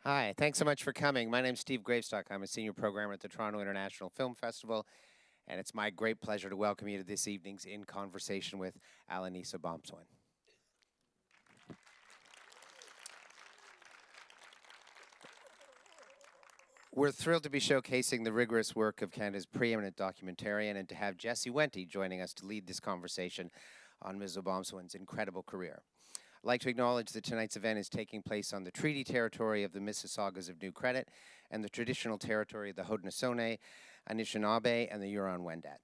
Hi, thanks so much for coming. My name's Steve Gravestock. I'm a senior programmer at the Toronto International Film Festival, and it's my great pleasure to welcome you to this evening's In Conversation with Alanis Obomsawin. We're thrilled to be showcasing the rigorous work of Canada's preeminent documentarian and to have Jesse Wente joining us to lead this conversation on Ms. Obomsawin's incredible career. I'd like to acknowledge that tonight's event is taking place on the treaty territory of the Mississaugas of New Credit and the traditional territory of the Haudenosaunee, Anishinaabe, and the Huron-Wendat.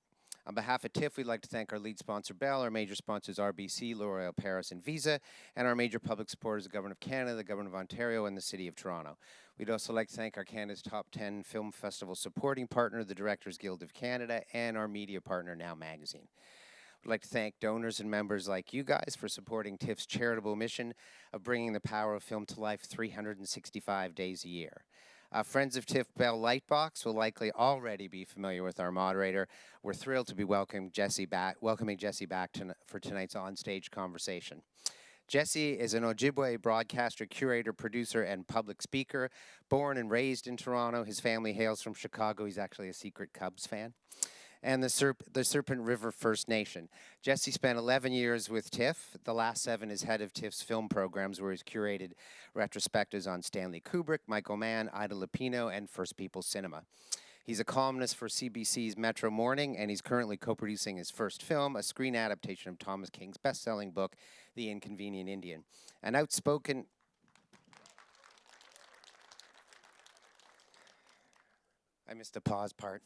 On behalf of TIFF, we'd like to thank our lead sponsor, Bell, our major sponsors, RBC, L'Oréal Paris, and Visa, and our major public supporters, the Government of Canada, the Government of Ontario, and the City of Toronto. We'd also like to thank our Canada's top 10 film festival supporting partner, the Directors Guild of Canada, and our media partner, Now Magazine. I'd like to thank donors and members like you guys for supporting TIFF's charitable mission of bringing the power of film to life 365 days a year. Friends of TIFF Bell Lightbox will likely already be familiar with our moderator. We're thrilled to be welcoming Jesse back for tonight's onstage conversation. Jesse is an Ojibwe broadcaster, curator, producer, and public speaker. Born and raised in Toronto, his family hails from Chicago. He's actually a secret Cubs fan. And the Serpent River First Nation. Jesse spent 11 years with TIFF, the last 7 as head of TIFF's film programs, where he's curated retrospectives on Stanley Kubrick, Michael Mann, Ida Lupino, and First People Cinema. He's a columnist for CBC's Metro Morning, and he's currently co-producing his first film, a screen adaptation of Thomas King's best-selling book, The Inconvenient Indian. An outspoken... I missed the pause part.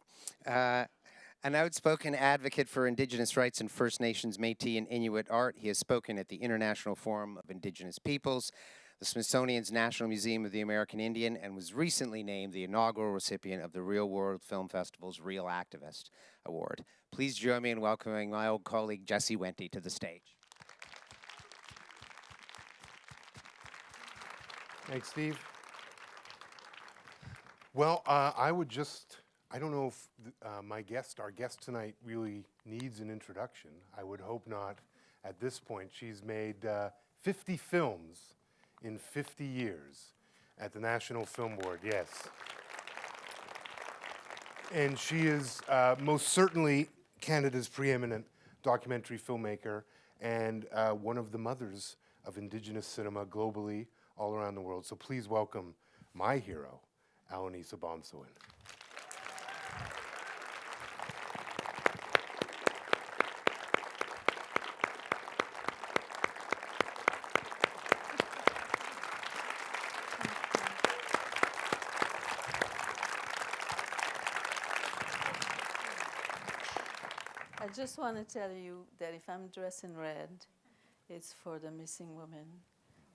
An outspoken advocate for Indigenous rights and First Nations, Métis, and Inuit art, he has spoken at the International Forum of Indigenous Peoples, the Smithsonian's National Museum of the American Indian, and was recently named the inaugural recipient of the Real World Film Festival's Real Activist Award. Please join me in welcoming my old colleague Jesse Wente to the stage. Thanks, Steve. Well, I don't know if our guest tonight really needs an introduction. I would hope not at this point. She's made 50 films in 50 years at the National Film Board, yes. And she is most certainly Canada's preeminent documentary filmmaker and one of the mothers of Indigenous cinema globally, all around the world. So please welcome my hero, Alanis Obomsawin. I just want to tell you that if I'm dressed in red, it's for the missing women,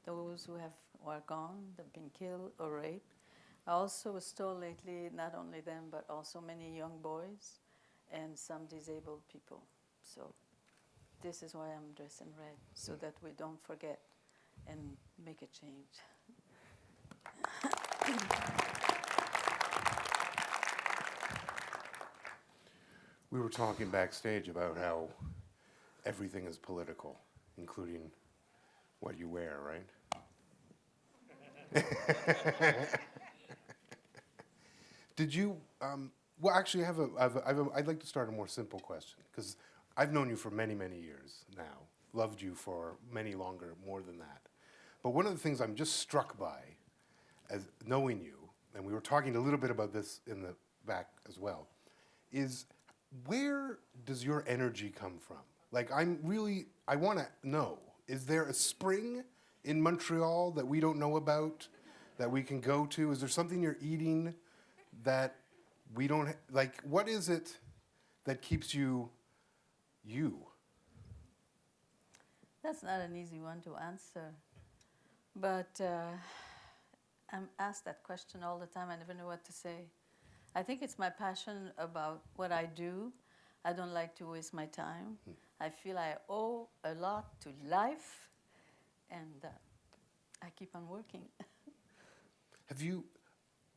those who are gone, that have been killed or raped. I also was told lately, not only them, but also many young boys and some disabled people. So this is why I'm dressed in red, so that we don't forget and make a change. We were talking backstage about how everything is political, including what you wear, right? Did you, well, actually, I'd like to start a more simple question, because I've known you for many, many years now, loved you for many longer, more than that. But one of the things I'm just struck by, as knowing you, and we were talking a little bit about this in the back as well, is where does your energy come from? Like, I want to know, is there a spring in Montreal that we don't know about, that we can go to? Is there something you're eating that we don't, like, what is it that keeps you, you? That's not an easy one to answer. But I'm asked that question all the time. I never know what to say. I think it's my passion about what I do. I don't like to waste my time. I feel I owe a lot to life, and I keep on working. Have you,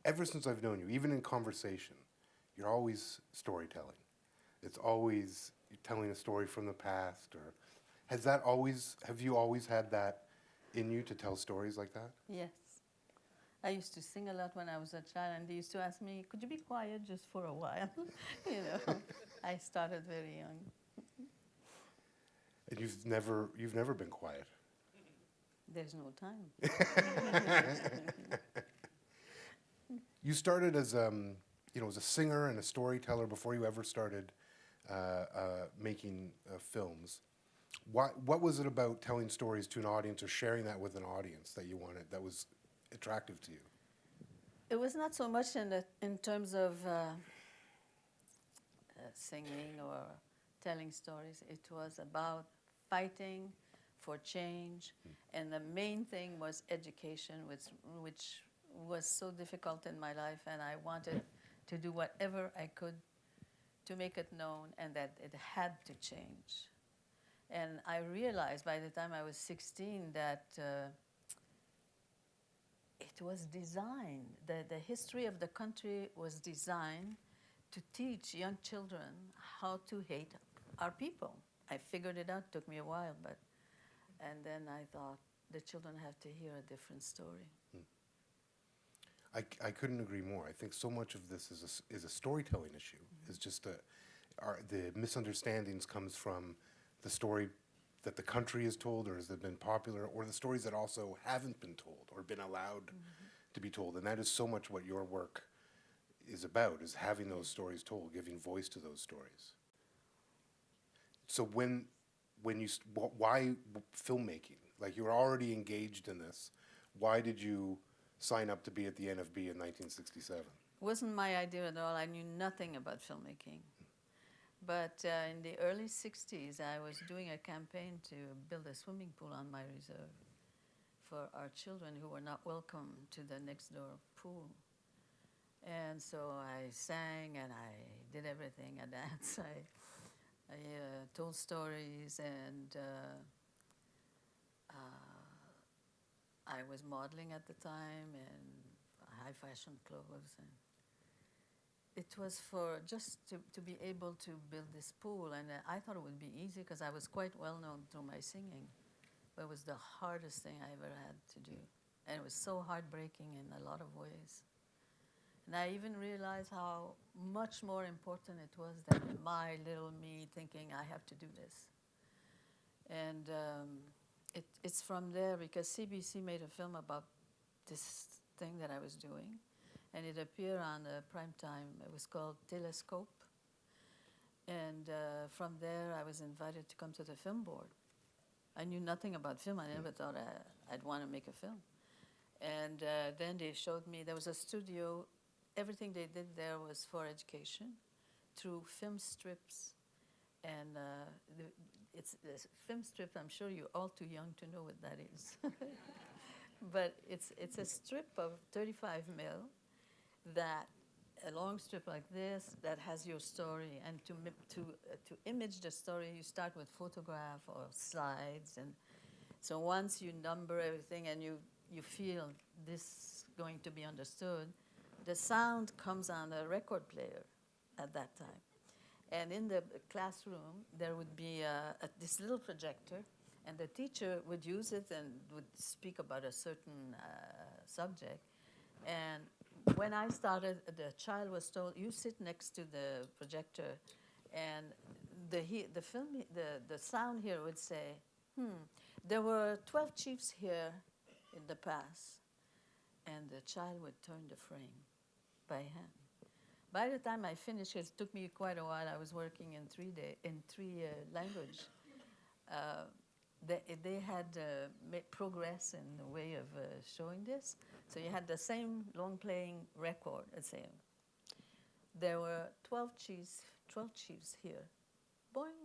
ever since I've known you, even in conversation, you're always storytelling. It's always you're telling a story from the past, or have you always had that in you to tell stories like that? Yes. I used to sing a lot when I was a child, and they used to ask me, "Could you be quiet just for a while?" You know, I started very young. And you've never been quiet. There's no time. You started as as a singer and a storyteller before you ever started making films. What was it about telling stories to an audience or sharing that with an audience that was attractive to you? It was not so much in terms of singing or telling stories. It was about fighting for change, and the main thing was education, which was so difficult in my life, and I wanted to do whatever I could to make it known and that it had to change. And I realized by the time I was 16 that it was designed, the history of the country was designed to teach young children how to hate our people. I figured it out, took me a while, and then I thought the children have to hear a different story. I couldn't agree more. I think so much of this is a storytelling issue. It's just the misunderstandings comes from the story that the country is told or has been popular, or the stories that also haven't been told or been allowed to be told. And that is so much what your work is about, is having those stories told, giving voice to those stories. So why filmmaking? Like, you were already engaged in this. Why did you sign up to be at the NFB in 1967? It wasn't my idea at all. I knew nothing about filmmaking. But in the early 60s, I was doing a campaign to build a swimming pool on my reserve for our children who were not welcome to the next door pool. And so I sang and I did everything. I danced, I told stories, and I was modeling at the time in high fashion clothes. And it was for just to be able to build this pool. And I thought it would be easy because I was quite well known through my singing. But it was the hardest thing I ever had to do. And it was so heartbreaking in a lot of ways. And I even realized how much more important it was than my little me thinking I have to do this. And it's from there, because CBC made a film about this thing that I was doing, and it appeared on the prime time. It was called Telescope. And from there, I was invited to come to the film board. I knew nothing about film. I never thought I'd want to make a film. And then they showed me, there was a studio. Everything they did there was for education through film strips. And it's film strips, I'm sure you're all too young to know what that is. But it's a strip of 35 mil, that a long strip like this that has your story. And to image the story, you start with photograph or slides. And so once you number everything and you feel this going to be understood, the sound comes on a record player at that time. And in the classroom, there would be this little projector, and the teacher would use it and would speak about a certain subject. And when I started, the child was told, you sit next to the projector, and the sound here would say, there were 12 chiefs here in the past. And the child would turn the frame by hand. By the time I finished, it took me quite a while. I was working in three languages. They had made progress in the way of showing this. So you had the same long playing record. Let's say there were 12 chiefs here, boing,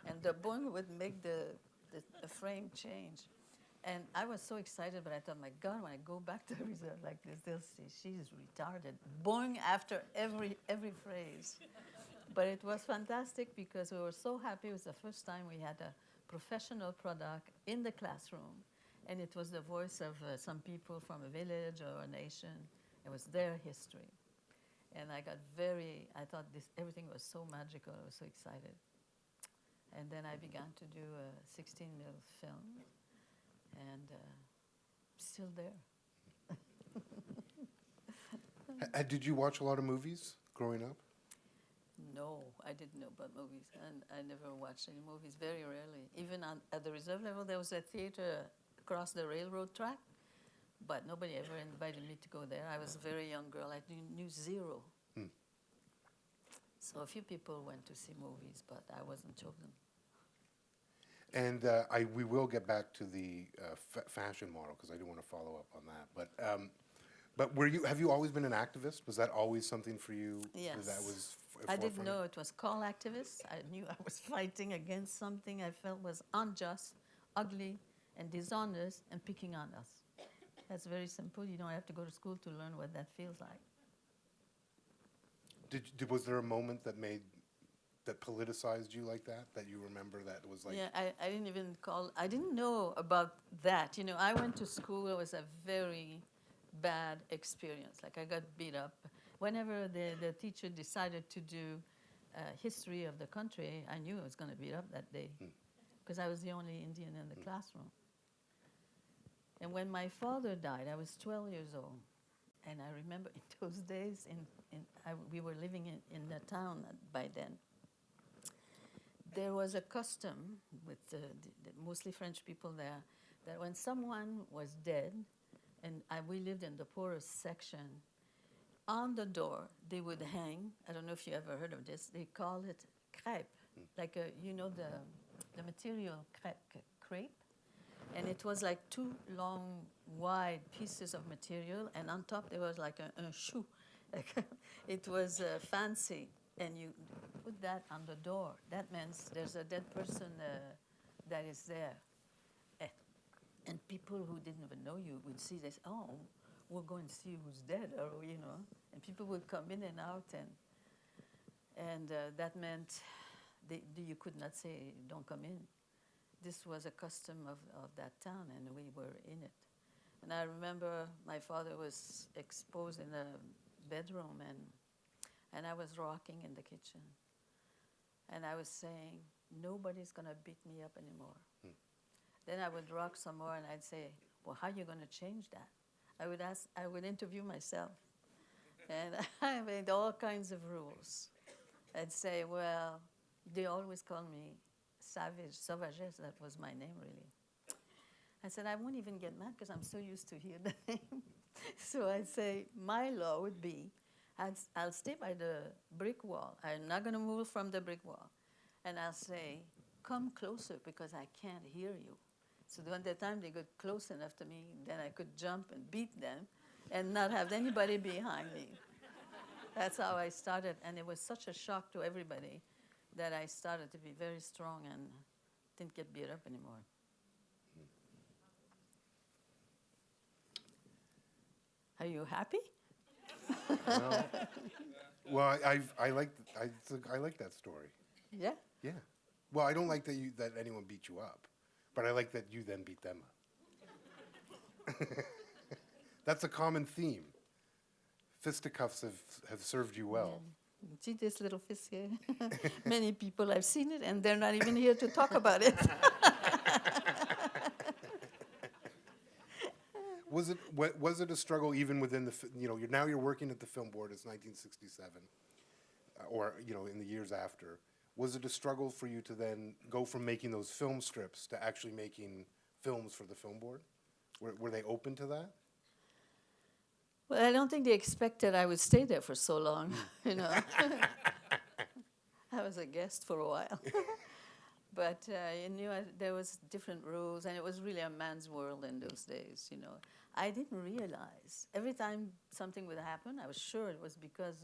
and the boing would make the frame change. And I was so excited, but I thought, my God, when I go back to the reserve like this, they'll say, she's retarded. Boing after every phrase. But it was fantastic because we were so happy. It was the first time we had a professional product in the classroom. And it was the voice of some people from a village or a nation. It was their history. And I thought everything was so magical. I was so excited. And then I began to do a 16 mil film. And still there. Did you watch a lot of movies growing up? No, I didn't know about movies, and I never watched any movies, very rarely. Even at the reserve level, there was a theater across the railroad track, but nobody ever invited me to go there. I was a very young girl. I knew zero. So a few people went to see movies, but I wasn't chosen. And we will get back to the fashion model because I do want to follow up on that. But have you always been an activist? Was that always something for you? Yes. That was I didn't know it was called activists. I knew I was fighting against something I felt was unjust, ugly, and dishonest, and picking on us. That's very simple. You don't have to go to school to learn what that feels like. Was there a moment that politicized you like that? That you remember that was like? Yeah, I didn't know about that. I went to school. It was a very bad experience. Like I got beat up. Whenever the teacher decided to do history of the country, I knew I was going to beat up that day because I was the only Indian in the classroom. And when my father died, I was 12 years old. And I remember in those days, we were living in the town by then. There was a custom with the mostly French people there that when someone was dead, and we lived in the poorest section, on the door they would hang, I don't know if you ever heard of this, they call it crêpe, like the material crepe. And it was like two long, wide pieces of material, and on top there was like a shoe. It was fancy, and you put that on the door. That means there's a dead person that is there. And people who didn't even know you would see this, oh, we'll go and see who's dead, or, and people would come in and out, and that meant you could not say, don't come in. This was a custom of that town, and we were in it. And I remember my father was exposed in a bedroom, and I was rocking in the kitchen. And I was saying, nobody's going to beat me up anymore. Then I would rock some more, and I'd say, well, how are you going to change that? I would interview myself. And I made all kinds of rules. I'd say, well, they always call me Sauvagesse, that was my name, really. I said, I won't even get mad because I'm so used to hear the name. So I'd say, my law would be, I'll stay by the brick wall. I'm not going to move from the brick wall. And I'll say, come closer because I can't hear you. So when the time they got close enough to me, then I could jump and beat them and not have anybody behind me. That's how I started. And it was such a shock to everybody that I started to be very strong and didn't get beat up anymore. Are you happy? Well, I like that story. Yeah. Yeah. Well, I don't like that anyone beat you up, but I like that you then beat them up. That's a common theme. Fisticuffs have served you well. Yeah. See this little fist here? Many people have seen it, and they're not even here to talk about it. Was it a struggle even within you're working at the film board? It's 1967, or in the years after. Was it a struggle for you to then go from making those film strips to actually making films for the film board? Were they open to that? Well, I don't think they expected I would stay there for so long, I was a guest for a while. But there was different rules, and it was really a man's world in those days, I didn't realize. Every time something would happen, I was sure it was because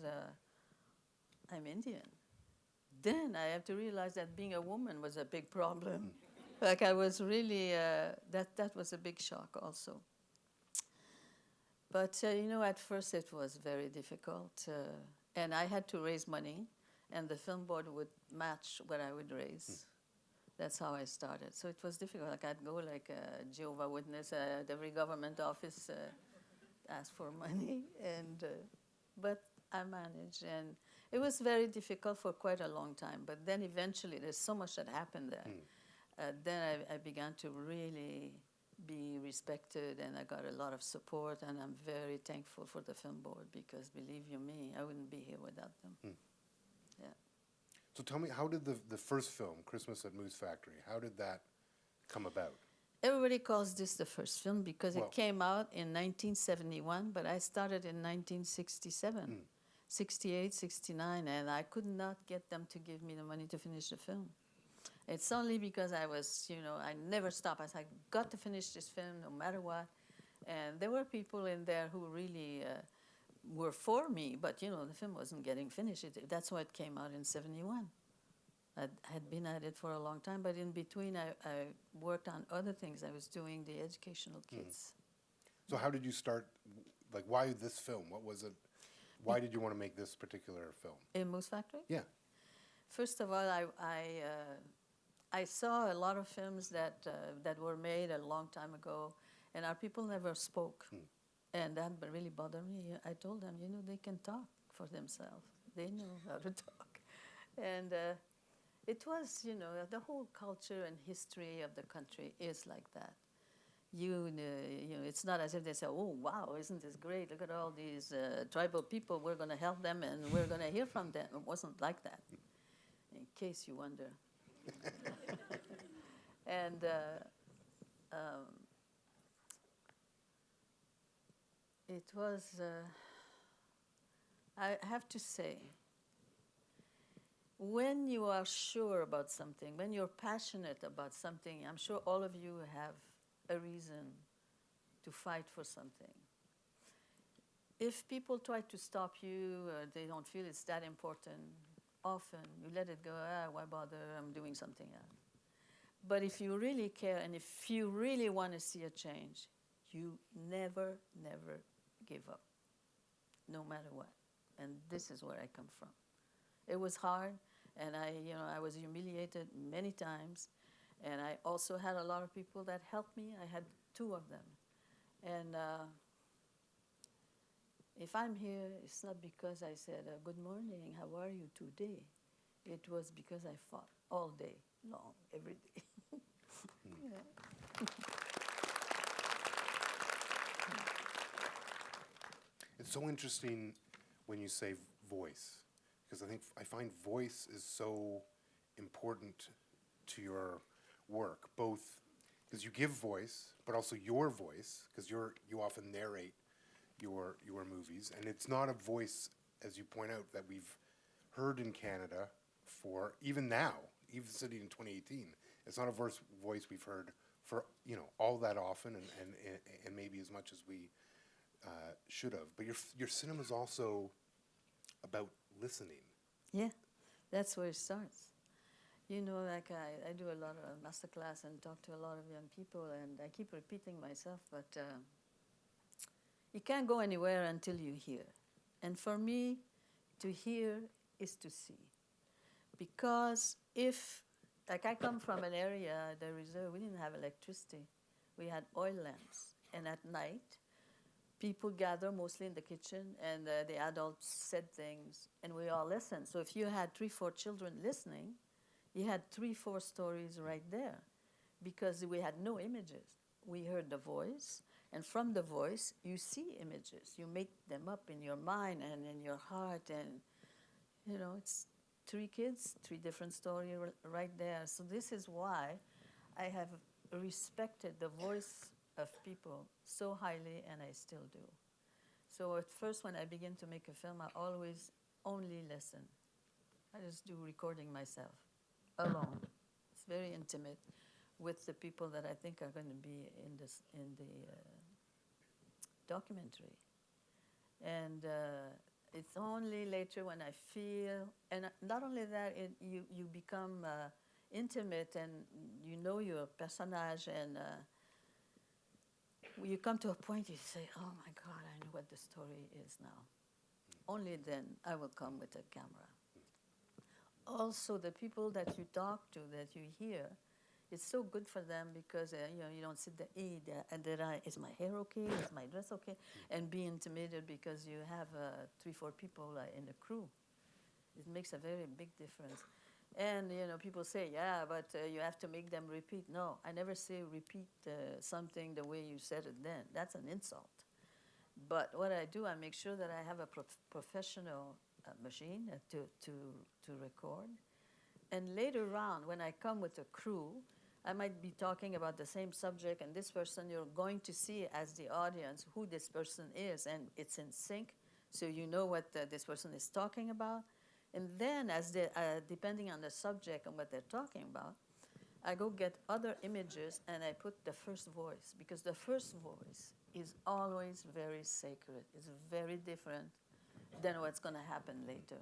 I'm Indian. Then I have to realize that being a woman was a big problem. Like I was really, that was a big shock also. But, at first it was very difficult. And I had to raise money, and the film board would match what I would raise. That's how I started. So it was difficult. Like I'd go like a Jehovah's Witness at every government office, ask for money. But I managed. And it was very difficult for quite a long time. But then eventually, there's so much that happened there. Then I began to really be respected, and I got a lot of support, and I'm very thankful for the film board because, believe you me, I wouldn't be here without them. Yeah. So tell me, how did the first film, Christmas at Moose Factory, how did that come about? Everybody calls this the first film because Well- it came out in 1971, but I started in 1967, 68, 69, and I could not get them to give me the money to finish the film. It's only because I was, I never stopped. I said, I got to finish this film no matter what. And there were people in there who really were for me, but, the film wasn't getting finished. That's why it came out in 71. I had been at it for a long time, but in between I worked on other things. I was doing the educational kits. So how did you start, like, why this film? What was it? Why did you want to make this particular film? In Moose Factory? Yeah. First of all, I saw a lot of films that were made a long time ago, and our people never spoke. And that really bothered me. I told them, they can talk for themselves. They know how to talk. And it was, the whole culture and history of the country is like that. It's not as if they say, oh, wow, isn't this great? Look at all these tribal people. We're going to help them and we're going to hear from them. It wasn't like that, in case you wonder. And it was, I have to say, when you are sure about something, when you're passionate about something, I'm sure all of you have a reason to fight for something. If people try to stop you, or they don't feel it's that important, often you let it go, why bother, I'm doing something else. But if you really care and if you really want to see a change, you never, never give up, no matter what. And this is where I come from. It was hard, and I was humiliated many times, and I also had a lot of people that helped me. I had 2 of them. And if I'm here, it's not because I said, good morning, how are you today? It was because I fought all day long, every day. Yeah. It's so interesting when you say voice, because I find voice is so important to your work, both because you give voice, but also your voice, because you often narrate your movies, and it's not a voice, as you point out, that we've heard in Canada for even now, even sitting in 2018. It's not a voice we've heard for all that often, and maybe as much as we should have. But your cinema is also about listening. Yeah, that's where it starts. Like I do a lot of masterclass and talk to a lot of young people, and I keep repeating myself, but you can't go anywhere until you hear. And for me, to hear is to see. Because like I come from an area, the reserve, we didn't have electricity. We had oil lamps. And at night, people gather mostly in the kitchen, and the adults said things, and we all listened. So if you had 3, 4 children listening, you had 3, 4 stories right there, because we had no images. We heard the voice, and from the voice, you see images. You make them up in your mind and in your heart, and it's 3 kids, 3 different stories right there. So this is why I have respected the voice of people so highly, and I still do. So at first, when I begin to make a film, I always only listen. I just do recording myself, alone. It's very intimate with the people that I think are going to be in the documentary. And it's only later when I feel, and not only that, you become intimate, and you know your personage, and you come to a point you say, oh my God, I know what the story is now. Only then I will come with a camera. Also, the people that you talk to, that you hear, it's so good for them because you don't sit there, is my hair okay? Is my dress okay? And be intimidated because you have 3, 4 people in the crew. It makes a very big difference. And people say, yeah, but you have to make them repeat. No, I never say repeat something the way you said it then. That's an insult. But what I do, I make sure that I have a professional machine to record. And later on, when I come with a crew, I might be talking about the same subject, and this person, you're going to see as the audience who this person is, and it's in sync, so you know what this person is talking about. And then, depending on the subject and what they're talking about, I go get other images and I put the first voice, because the first voice is always very sacred. It's very different than what's going to happen later,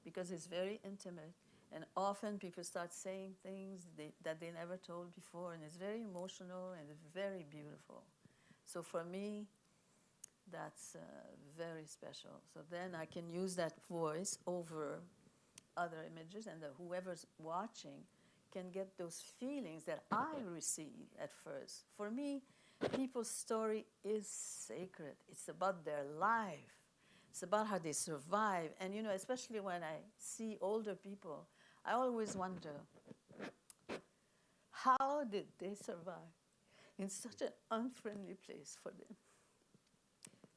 because it's very intimate. And often people start saying things that they never told before, and it's very emotional and it's very beautiful. So for me, that's very special. So then I can use that voice over other images, and whoever's watching can get those feelings that I received at first. For me, people's story is sacred. It's about their life. It's about how they survive. And especially when I see older people, I always wonder, how did they survive in such an unfriendly place for them?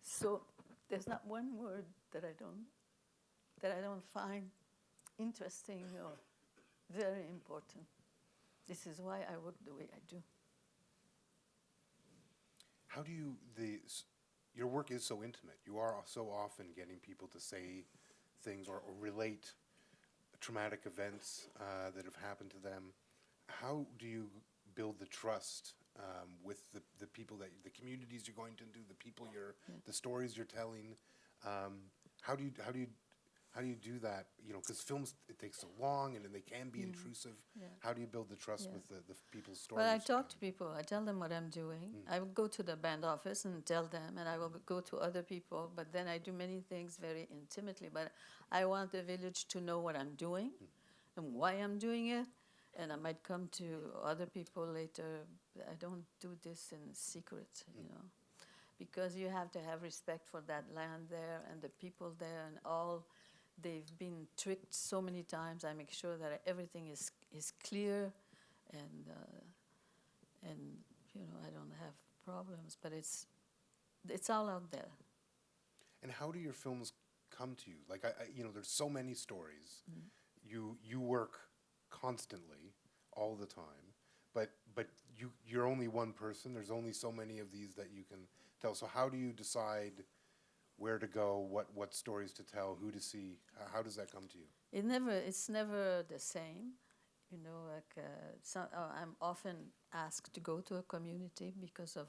So there's not one word that I don't find interesting or very important. This is why I work the way I do. How do you, your work is so intimate. You are so often getting people to say things or relate traumatic events that have happened to them. How do you build the trust with the people the communities you're going to do, the people the stories you're telling? How do you do that? Because films, it takes so long and then they can be intrusive. Yeah. How do you build the trust with the people's stories? Well, I talk to people. I tell them what I'm doing. I will go to the band office and tell them, and I will go to other people. But then I do many things very intimately. But I want the village to know what I'm doing and why I'm doing it. And I might come to other people later. I don't do this in secret, because you have to have respect for that land there and the people there and all. They've been tricked so many times. I make sure that everything is clear, and I don't have problems. But it's all out there. And how do your films come to you? Like there's so many stories. You work constantly, all the time, but you're only one person. There's only so many of these that you can tell. So how do you decide where to go, what stories to tell, who to see? How does that come to you? It's never the same. I'm often asked to go to a community because of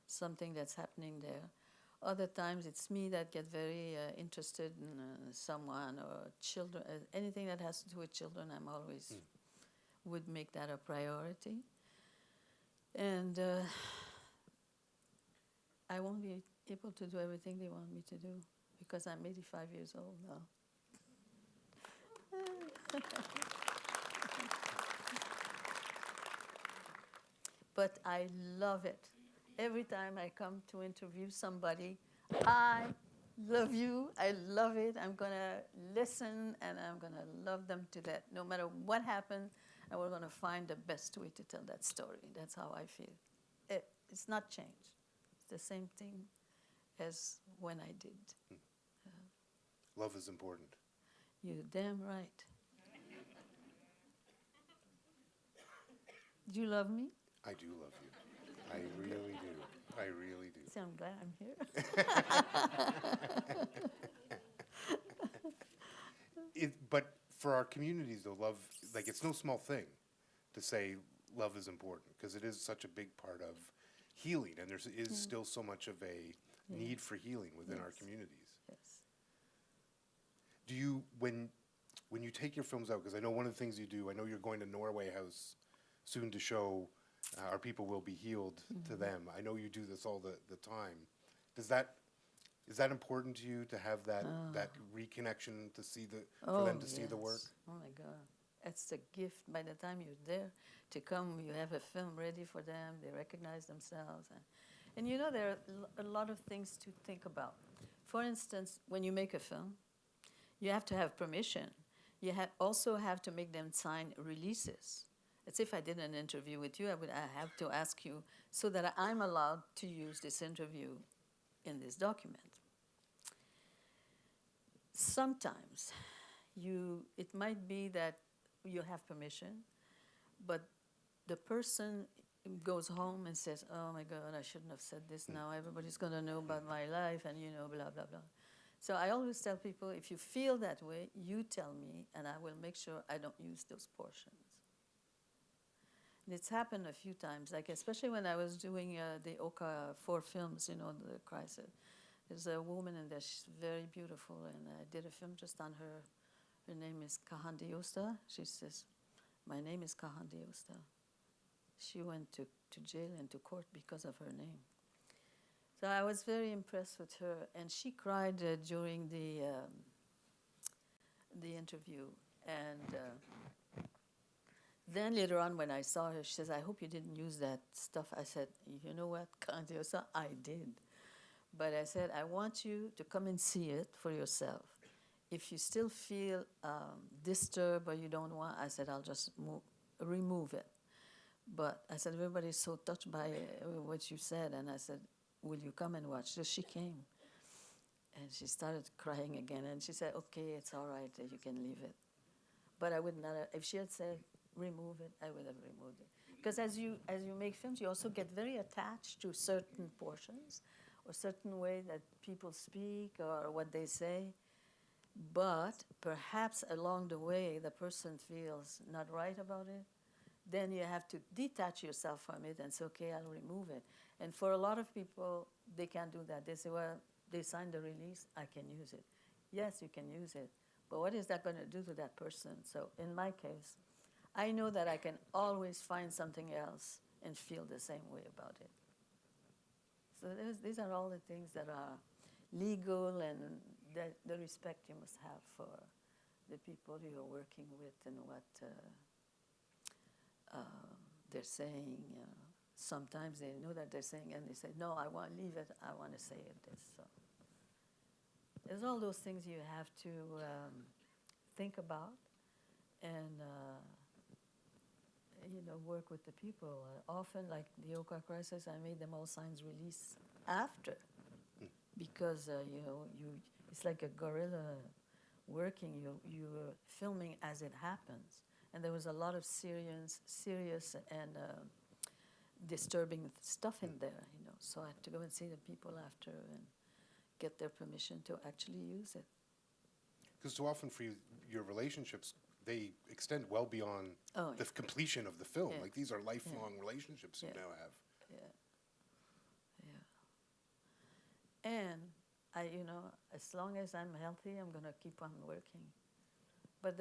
something that's happening there. Other times it's me that get very interested in someone or children. Anything that has to do with children, I'm always would make that a priority. And I won't be able to do everything they want me to do because I'm 85 years old now. But I love it. Every time I come to interview somebody, I love you, I love it. I'm going to listen and I'm going to love them to death. No matter what happened, and we're going to find the best way to tell that story. That's how I feel. It's not changed. It's the same thing as when I did. Love is important. You're damn right. Do you love me? I do love you. I really do. I really do. See, I'm glad I'm here. But for our communities, though, love, like, it's no small thing to say love is important, because it is such a big part of healing, and there is still so much of a need for healing within our communities. Yes. Do you, when you take your films out, because I know one of the things you do, I know you're going to Norway House soon to show Our People Will Be Healed to them. I know you do this all the time. Is that important to you to have that reconnection to see for them to see the work? Oh my God, it's a gift. By the time you're there, to come, you have a film ready for them. They recognize themselves, and there are a lot of things to think about. For instance, when you make a film, you have to have permission. You also have to make them sign releases. It's if I did an interview with you, I have to ask you so that I'm allowed to use this interview in this document. Sometimes it might be that you have permission, but the person goes home and says, oh my God, I shouldn't have said this now. Everybody's going to know about my life and, blah, blah, blah. So I always tell people, if you feel that way, you tell me, and I will make sure I don't use those portions. And it's happened a few times, like especially when I was doing the Oka 4 films, the crisis. There's a woman in there, she's very beautiful, and I did a film just on her. Her name is Kanehsatake. She says, my name is Kanehsatake. She went to jail and to court because of her name. So I was very impressed with her, and she cried during the interview. And then later on, when I saw her, she says, I hope you didn't use that stuff. I said, you know what, Kanehsatake, I did. But I said, I want you to come and see it for yourself. If you still feel disturbed or you don't want, I said, I'll just remove it. But I said, everybody's so touched by what you said. And I said, will you come and watch? So she came. And she started crying again. And she said, okay, it's all right, you can leave it. But I would not have, if she had said, remove it, I would have removed it. Because as you make films, you also get very attached to certain portions or certain way that people speak or what they say. But perhaps along the way, the person feels not right about it. Then you have to detach yourself from it and say, okay, I'll remove it. And for a lot of people, they can't do that. They say, well, they signed the release, I can use it. Yes, you can use it, but what is that going to do to that person? So in my case, I know that I can always find something else and feel the same way about it. So these are all the things that are legal and the respect you must have for the people you're working with and what they're saying. Sometimes they know that they're saying, and they say, no, I want to leave it, I want to say it this. So there's all those things you have to think about and work with the people. Often, like the Oka crisis, I made them all signs release after, because it's like a guerrilla working. You're filming as it happens, and there was a lot of serious and disturbing stuff in there. So I had to go and see the people after and get their permission to actually use it. Because so often for you, your relationships, they extend well beyond the completion of the film. Yeah. Like these are lifelong relationships you now have. Yeah. And as long as I'm healthy, I'm gonna keep on working. But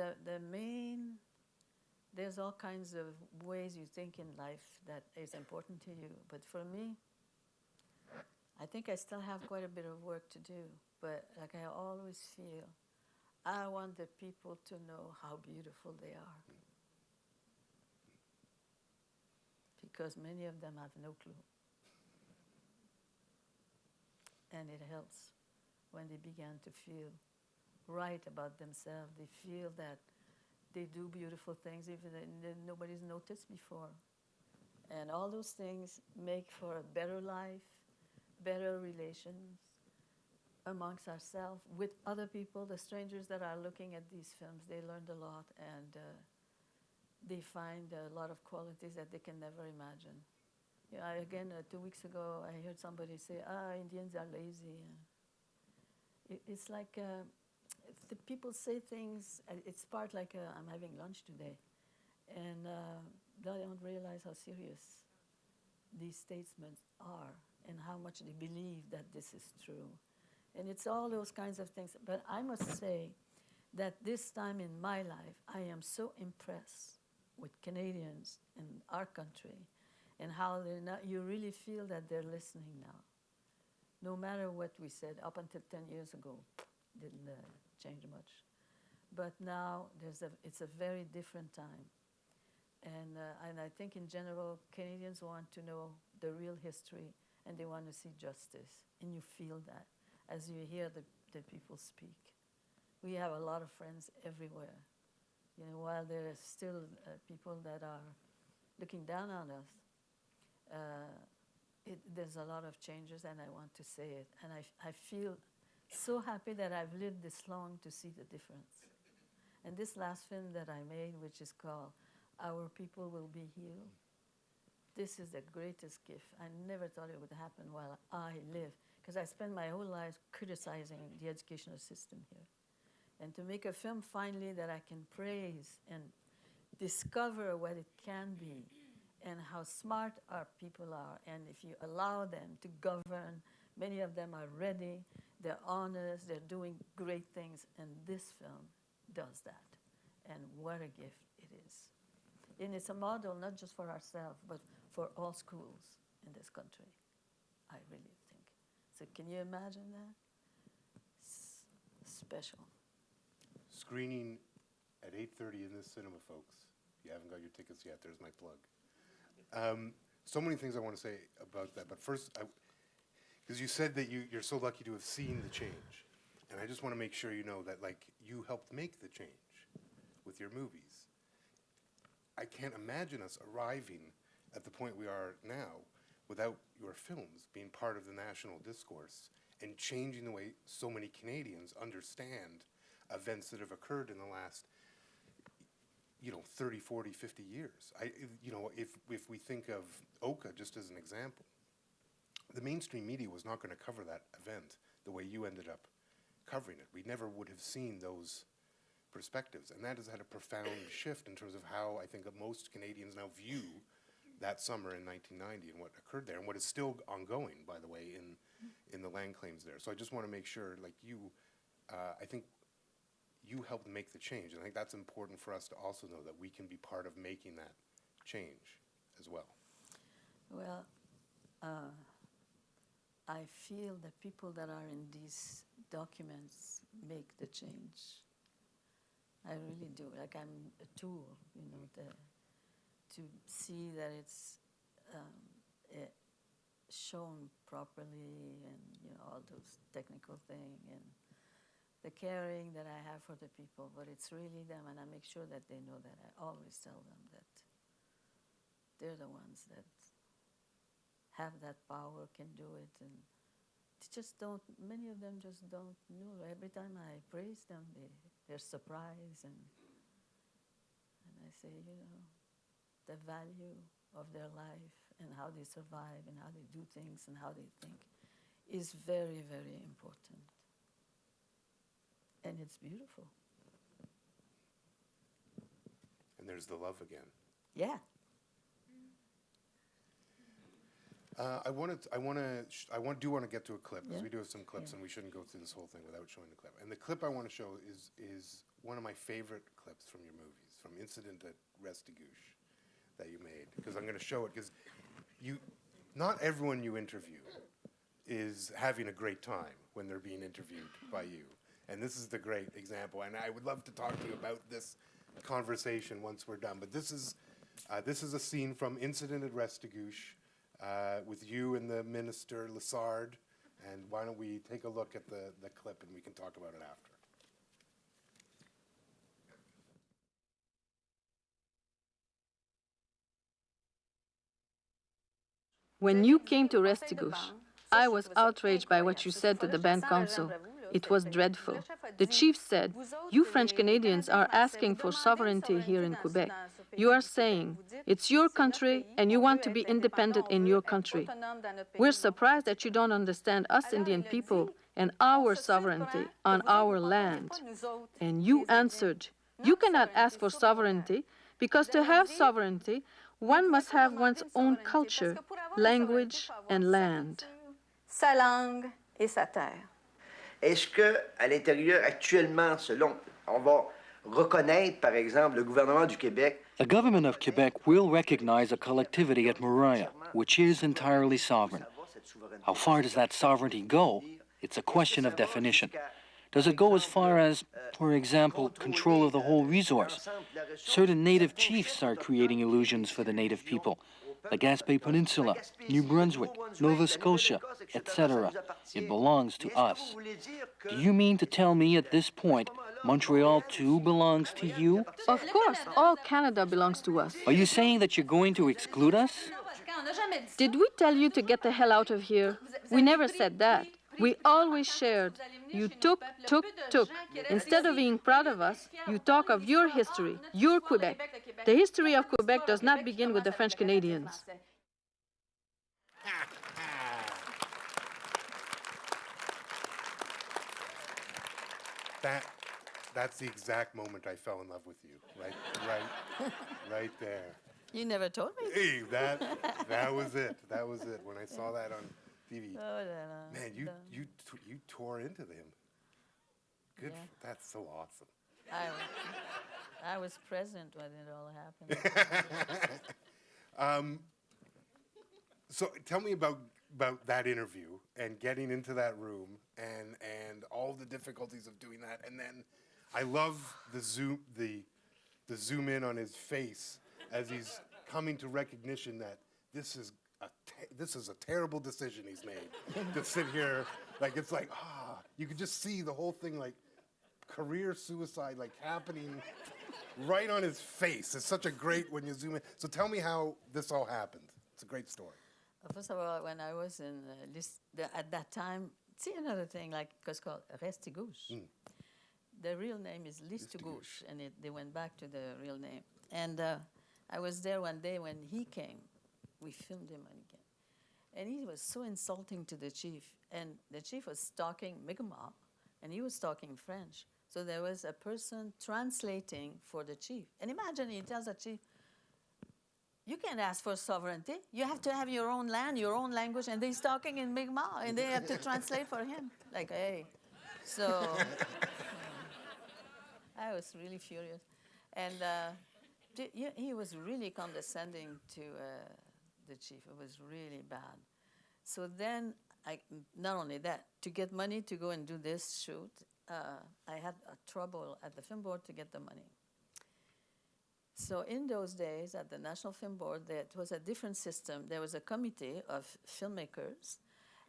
there's all kinds of ways you think in life that is important to you. But for me, I think I still have quite a bit of work to do. But like I always feel, I want the people to know how beautiful they are. Because many of them have no clue. And it helps when they begin to feel right about themselves. They feel that they do beautiful things even that nobody's noticed before. And all those things make for a better life, better relations amongst ourselves, with other people, the strangers that are looking at these films. They learned a lot, and they find a lot of qualities that they can never imagine. Again, 2 weeks ago, I heard somebody say, Indians are lazy. It's like if the people say things, it's part like I'm having lunch today, and they don't realize how serious these statements are and how much they believe that this is true. And it's all those kinds of things. But I must say that this time in my life, I am so impressed with Canadians in our country and how you really feel that they're listening now. No matter what we said, up until 10 years ago, didn't change much. But now it's a very different time. And I think in general, Canadians want to know the real history and they want to see justice. And you feel that as you hear the people speak. We have a lot of friends everywhere. You know, while there are still people that are looking down on us, there's a lot of changes, and I want to say it. And I feel so happy that I've lived this long to see the difference. And this last film that I made, which is called Our People Will Be Healed, this is the greatest gift. I never thought it would happen while I live, because I spent my whole life criticizing the educational system here. And to make a film finally that I can praise and discover what it can be and how smart our people are. And if you allow them to govern, many of them are ready, they're honest, they're doing great things, and this film does that. And what a gift it is. And it's a model not just for ourselves, but for all schools in this country, I really think. So can you imagine that? Special. Screening at 8:30 in this cinema, folks. If you haven't got your tickets yet, there's my plug. So many things I want to say about that, but first, because you said that you're so lucky to have seen the change, and I just want to make sure you know that, like, you helped make the change with your movies. I can't imagine us arriving at the point we are now without your films being part of the national discourse and changing the way so many Canadians understand events that have occurred in the last 30, 40, 50 years. If we think of Oka just as an example, the mainstream media was not going to cover that event the way you ended up covering it. We never would have seen those perspectives, and that has had a profound shift in terms of how I think that most Canadians now view that summer in 1990 and what occurred there, and what is still ongoing, by the way, in the land claims there. So I just want to make sure, like you, I think you helped make the change, and I think that's important for us to also know that we can be part of making that change as well. Well, I feel the people that are in these documents make the change. I really do. Like, I'm a tool, to see that it's shown properly, and all those technical things, and the caring that I have for the people, but it's really them, and I make sure that they know that. I always tell them that they're the ones that have that power, can do it, and they just don't, many of them just don't know. Every time I praise them, they're surprised, and I say, the value of their life and how they survive and how they do things and how they think is very, very important. And it's beautiful. And there's the love again. Yeah. I do want to get to a clip, because we do have some clips, and we shouldn't go through this whole thing without showing the clip. And the clip I want to show is one of my favorite clips from your movies, from Incident at Restigouche that you made, because I'm going to show it, because not everyone you interview is having a great time when they're being interviewed by you. And this is the great example, and I would love to talk to you about this conversation once we're done. But this is a scene from Incident at Restigouche with you and the minister, Lessard. And why don't we take a look at the clip, and we can talk about it after. When you came to Restigouche, I was outraged by what you said to the band council. It was dreadful. The chief said, "You French Canadians are asking for sovereignty here in Quebec. You are saying, it's your country and you want to be independent in your country. We're surprised that you don't understand us Indian people and our sovereignty on our land." And you answered, "You cannot ask for sovereignty because to have sovereignty, one must have one's own culture, language, and land." Sa langue et sa terre. Est-ce qu'à l'intérieur, actuellement, on va reconnaître, par exemple, le gouvernement du Québec? The government of Quebec will recognize a collectivity at Moriah, which is entirely sovereign. How far does that sovereignty go? It's a question of definition. Does it go as far as, for example, control of the whole resource? Certain native chiefs are creating illusions for the native people. The Gaspé Peninsula, New Brunswick, Nova Scotia, etc. It belongs to us. Do you mean to tell me at this point Montreal too belongs to you? Of course, all Canada belongs to us. Are you saying that you're going to exclude us? Did we tell you to get the hell out of here? We never said that. We always shared. You took. Instead of being proud of us, you talk of your history, your Quebec. The history of Quebec does not begin with the French Canadians. That's the exact moment I fell in love with you. Right there. You never told me. Hey, that was it. That was it. When I saw that on TV, man, you tore into them. Good. Yeah. That's so awesome. I was present when it all happened. So tell me about that interview and getting into that room and all the difficulties of doing that. And then I love the zoom in on his face as he's coming to recognition that this is a terrible decision he's made to sit here. Like, it's like, you could just see the whole thing, like career suicide, like happening right on his face. It's such a great when you zoom in. So tell me how this all happened. It's a great story. First of all, when I was in at that time, see another thing, like it was called Restigouche. The real name is Restigouche, and they went back to the real name. And I was there one day when he came. We filmed him when he came. And he was so insulting to the chief. And the chief was talking Mi'kmaq, and he was talking French. So there was a person translating for the chief. And imagine he tells the chief, you can't ask for sovereignty. You have to have your own land, your own language, and he's talking in Mi'kmaq, and they have to translate for him. Like, hey. So I was really furious. And he was really condescending to the chief. It was really bad. So then, not only that, to get money to go and do this shoot, I had trouble at the film board to get the money. So in those days, at the National Film Board, it was a different system. There was a committee of filmmakers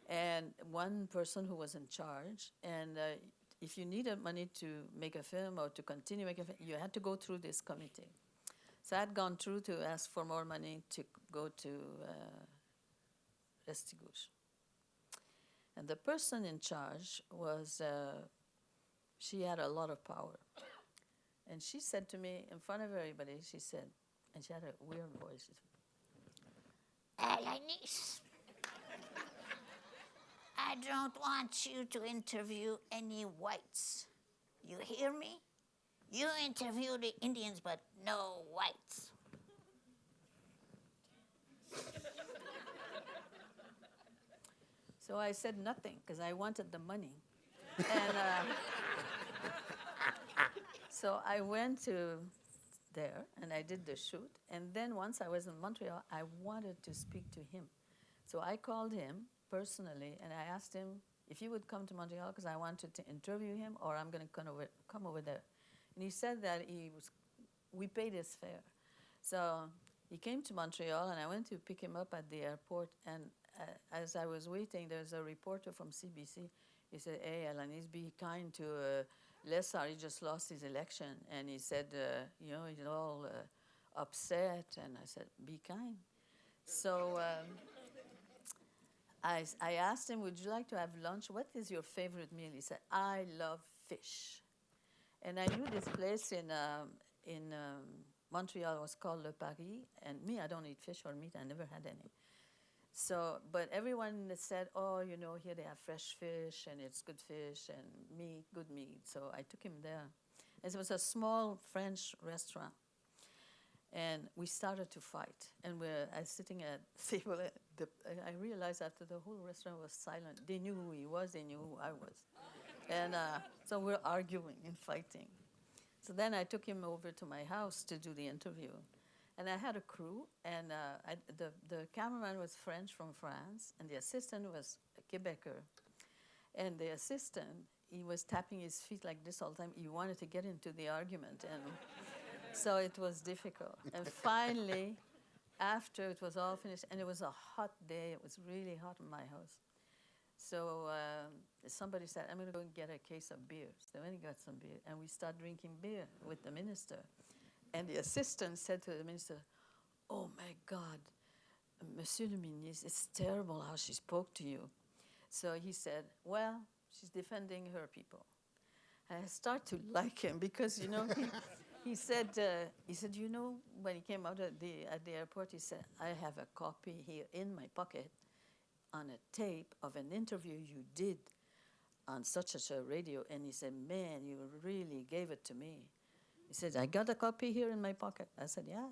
and one person who was in charge. And if you needed money to make a film or to continue making a film, you had to go through this committee. So I had gone through to ask for more money to go to Restigouche. And the person in charge was, she had a lot of power. And she said to me, in front of everybody, she said, and she had a weird voice, Alanis, I don't want you to interview any whites. You hear me? You interview the Indians, but no whites. So I said nothing, because I wanted the money. And so I went to there, and I did the shoot. And then once I was in Montreal, I wanted to speak to him. So I called him personally, and I asked him if he would come to Montreal, because I wanted to interview him, or I'm going to come over there. And he said that we paid his fare. So he came to Montreal, and I went to pick him up at the airport. And as I was waiting, there's a reporter from CBC. He said, hey, Alanis, be kind to Lessard. He just lost his election. And he said, he's all upset. And I said, be kind. So I asked him, would you like to have lunch? What is your favorite meal? He said, I love fish. And I knew this place in Montreal was called Le Paris. And me, I don't eat fish or meat. I never had any. So, but everyone said, oh, here they have fresh fish, and it's good fish, and meat, good meat. So I took him there. And it was a small French restaurant. And we started to fight. And I was sitting at the table. I realized after the whole restaurant was silent. They knew who he was. They knew who I was. And so we're arguing and fighting. So then I took him over to my house to do the interview. And I had a crew, and the cameraman was French from France, and the assistant was a Quebecer. And the assistant, he was tapping his feet like this all the time. He wanted to get into the argument, and so it was difficult. And finally, after it was all finished, and it was a hot day, it was really hot in my house. So somebody said, I'm going to go and get a case of beer. So then he got some beer, and we started drinking beer with the minister. And the assistant said to the minister, oh my God, Monsieur le Ministre, it's terrible how she spoke to you. So he said, well, she's defending her people. I start to like him because, you know, he said, you know, when he came out at the airport, he said, I have a copy here in my pocket on a tape of an interview you did on such a radio. And he said, man, you really gave it to me. He said, I got a copy here in my pocket. I said, yeah.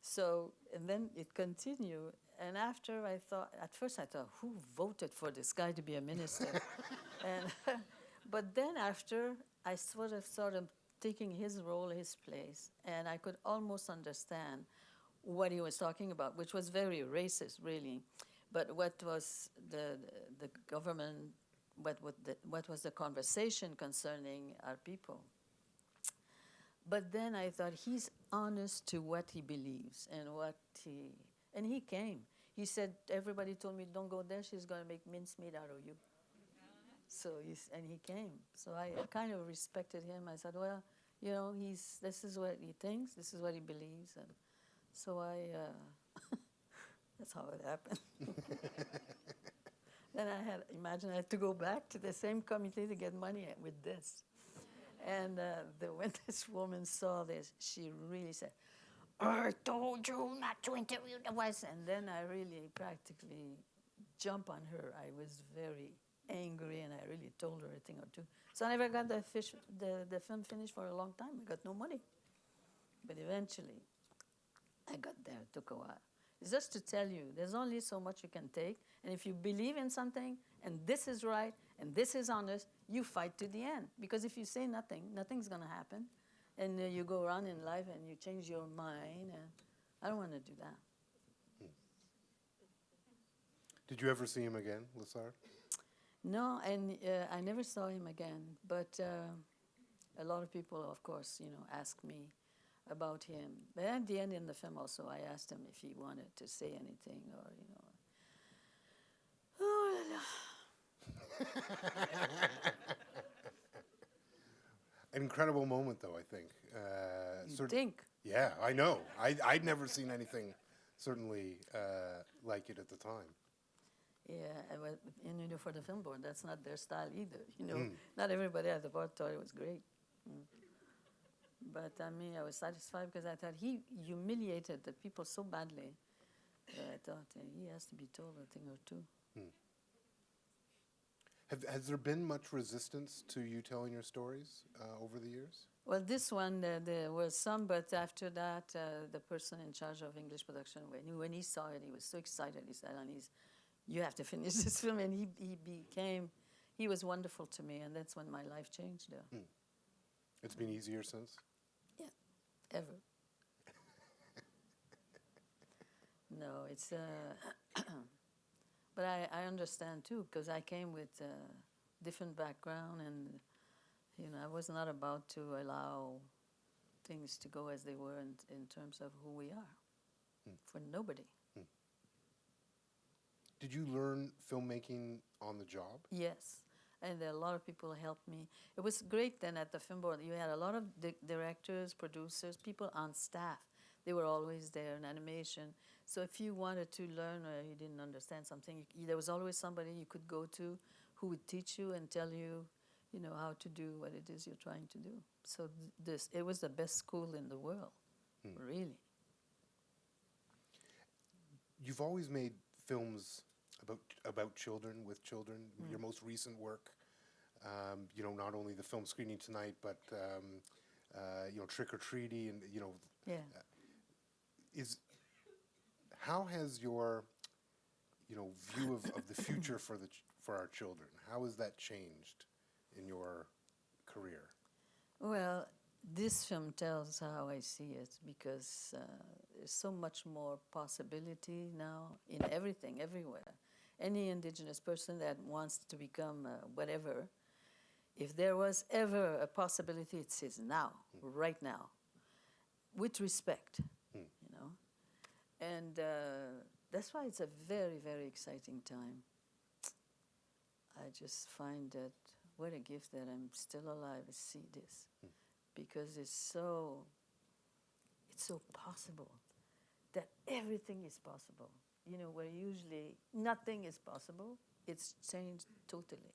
So, and then it continued. And after at first I thought, who voted for this guy to be a minister? But then after, I sort of taking his role, his place, and I could almost understand what he was talking about, which was very racist, really. But what was the government, what was the conversation concerning our people? But then I thought, he's honest to what he believes and he came. He said, everybody told me, don't go there, she's going to make mincemeat out of you. So and he came. So I kind of respected him. I said, well, you know, this is what he thinks, this is what he believes. And so that's how it happened. Then I had to go back to the same committee to get money with this. And when this woman saw this, she really said, I told you not to interview the West. And then I really practically jumped on her. I was very angry, and I really told her a thing or two. So I never got the film finished for a long time. I got no money. But eventually, I got there. It took a while. It's just to tell you, there's only so much you can take. And if you believe in something, and this is right, and this is honest, you fight to the end. Because if you say nothing, nothing's going to happen. And you go around in life and you change your mind. And I don't want to do that. Did you ever see him again, Lessard? No, and I never saw him again. But a lot of people, of course, you know, ask me about him. But at the end in the film also, I asked him if he wanted to say anything or, you know. Oh, la, la. An incredible moment, though, I think. You think? Yeah, I know. I'd never seen anything, certainly, like it at the time. Yeah, and you know, for the film board, that's not their style either. You know, not everybody at the board thought it was great. But I mean, I was satisfied because I thought he humiliated the people so badly that I thought he has to be told a thing or two. Has there been much resistance to you telling your stories over the years? Well, this one, there was some, but after that, the person in charge of English production, when he saw it, he was so excited. He said, Alanis, you have to finish this film. And he was wonderful to me, and that's when my life changed. It's been easier since? Yeah, ever. No, it's... But I understand, too, because I came with a different background, and, you know, I was not about to allow things to go as they were in terms of who we are, for nobody. Did you learn filmmaking on the job? Yes, and a lot of people helped me. It was great then at the film board. You had a lot of directors, producers, people on staff. They were always there in animation. So if you wanted to learn or you didn't understand something, there was always somebody you could go to who would teach you and tell you, you know, how to do what it is you're trying to do. So it was the best school in the world, really. You've always made films about children, with children. Your most recent work, you know, not only the film screening tonight, but you know, Trick or Treaty, and you know, how has your, you know, view of the future for our children, how has that changed in your career? Well, this film tells how I see it, because there's so much more possibility now in everything, everywhere. Any Indigenous person that wants to become whatever, if there was ever a possibility, it says now, right now, with respect, you know. And that's why it's a very, very exciting time. I just find that what a gift that I'm still alive to see this, because it's so possible, that everything is possible. You know, where usually nothing is possible, it's changed totally.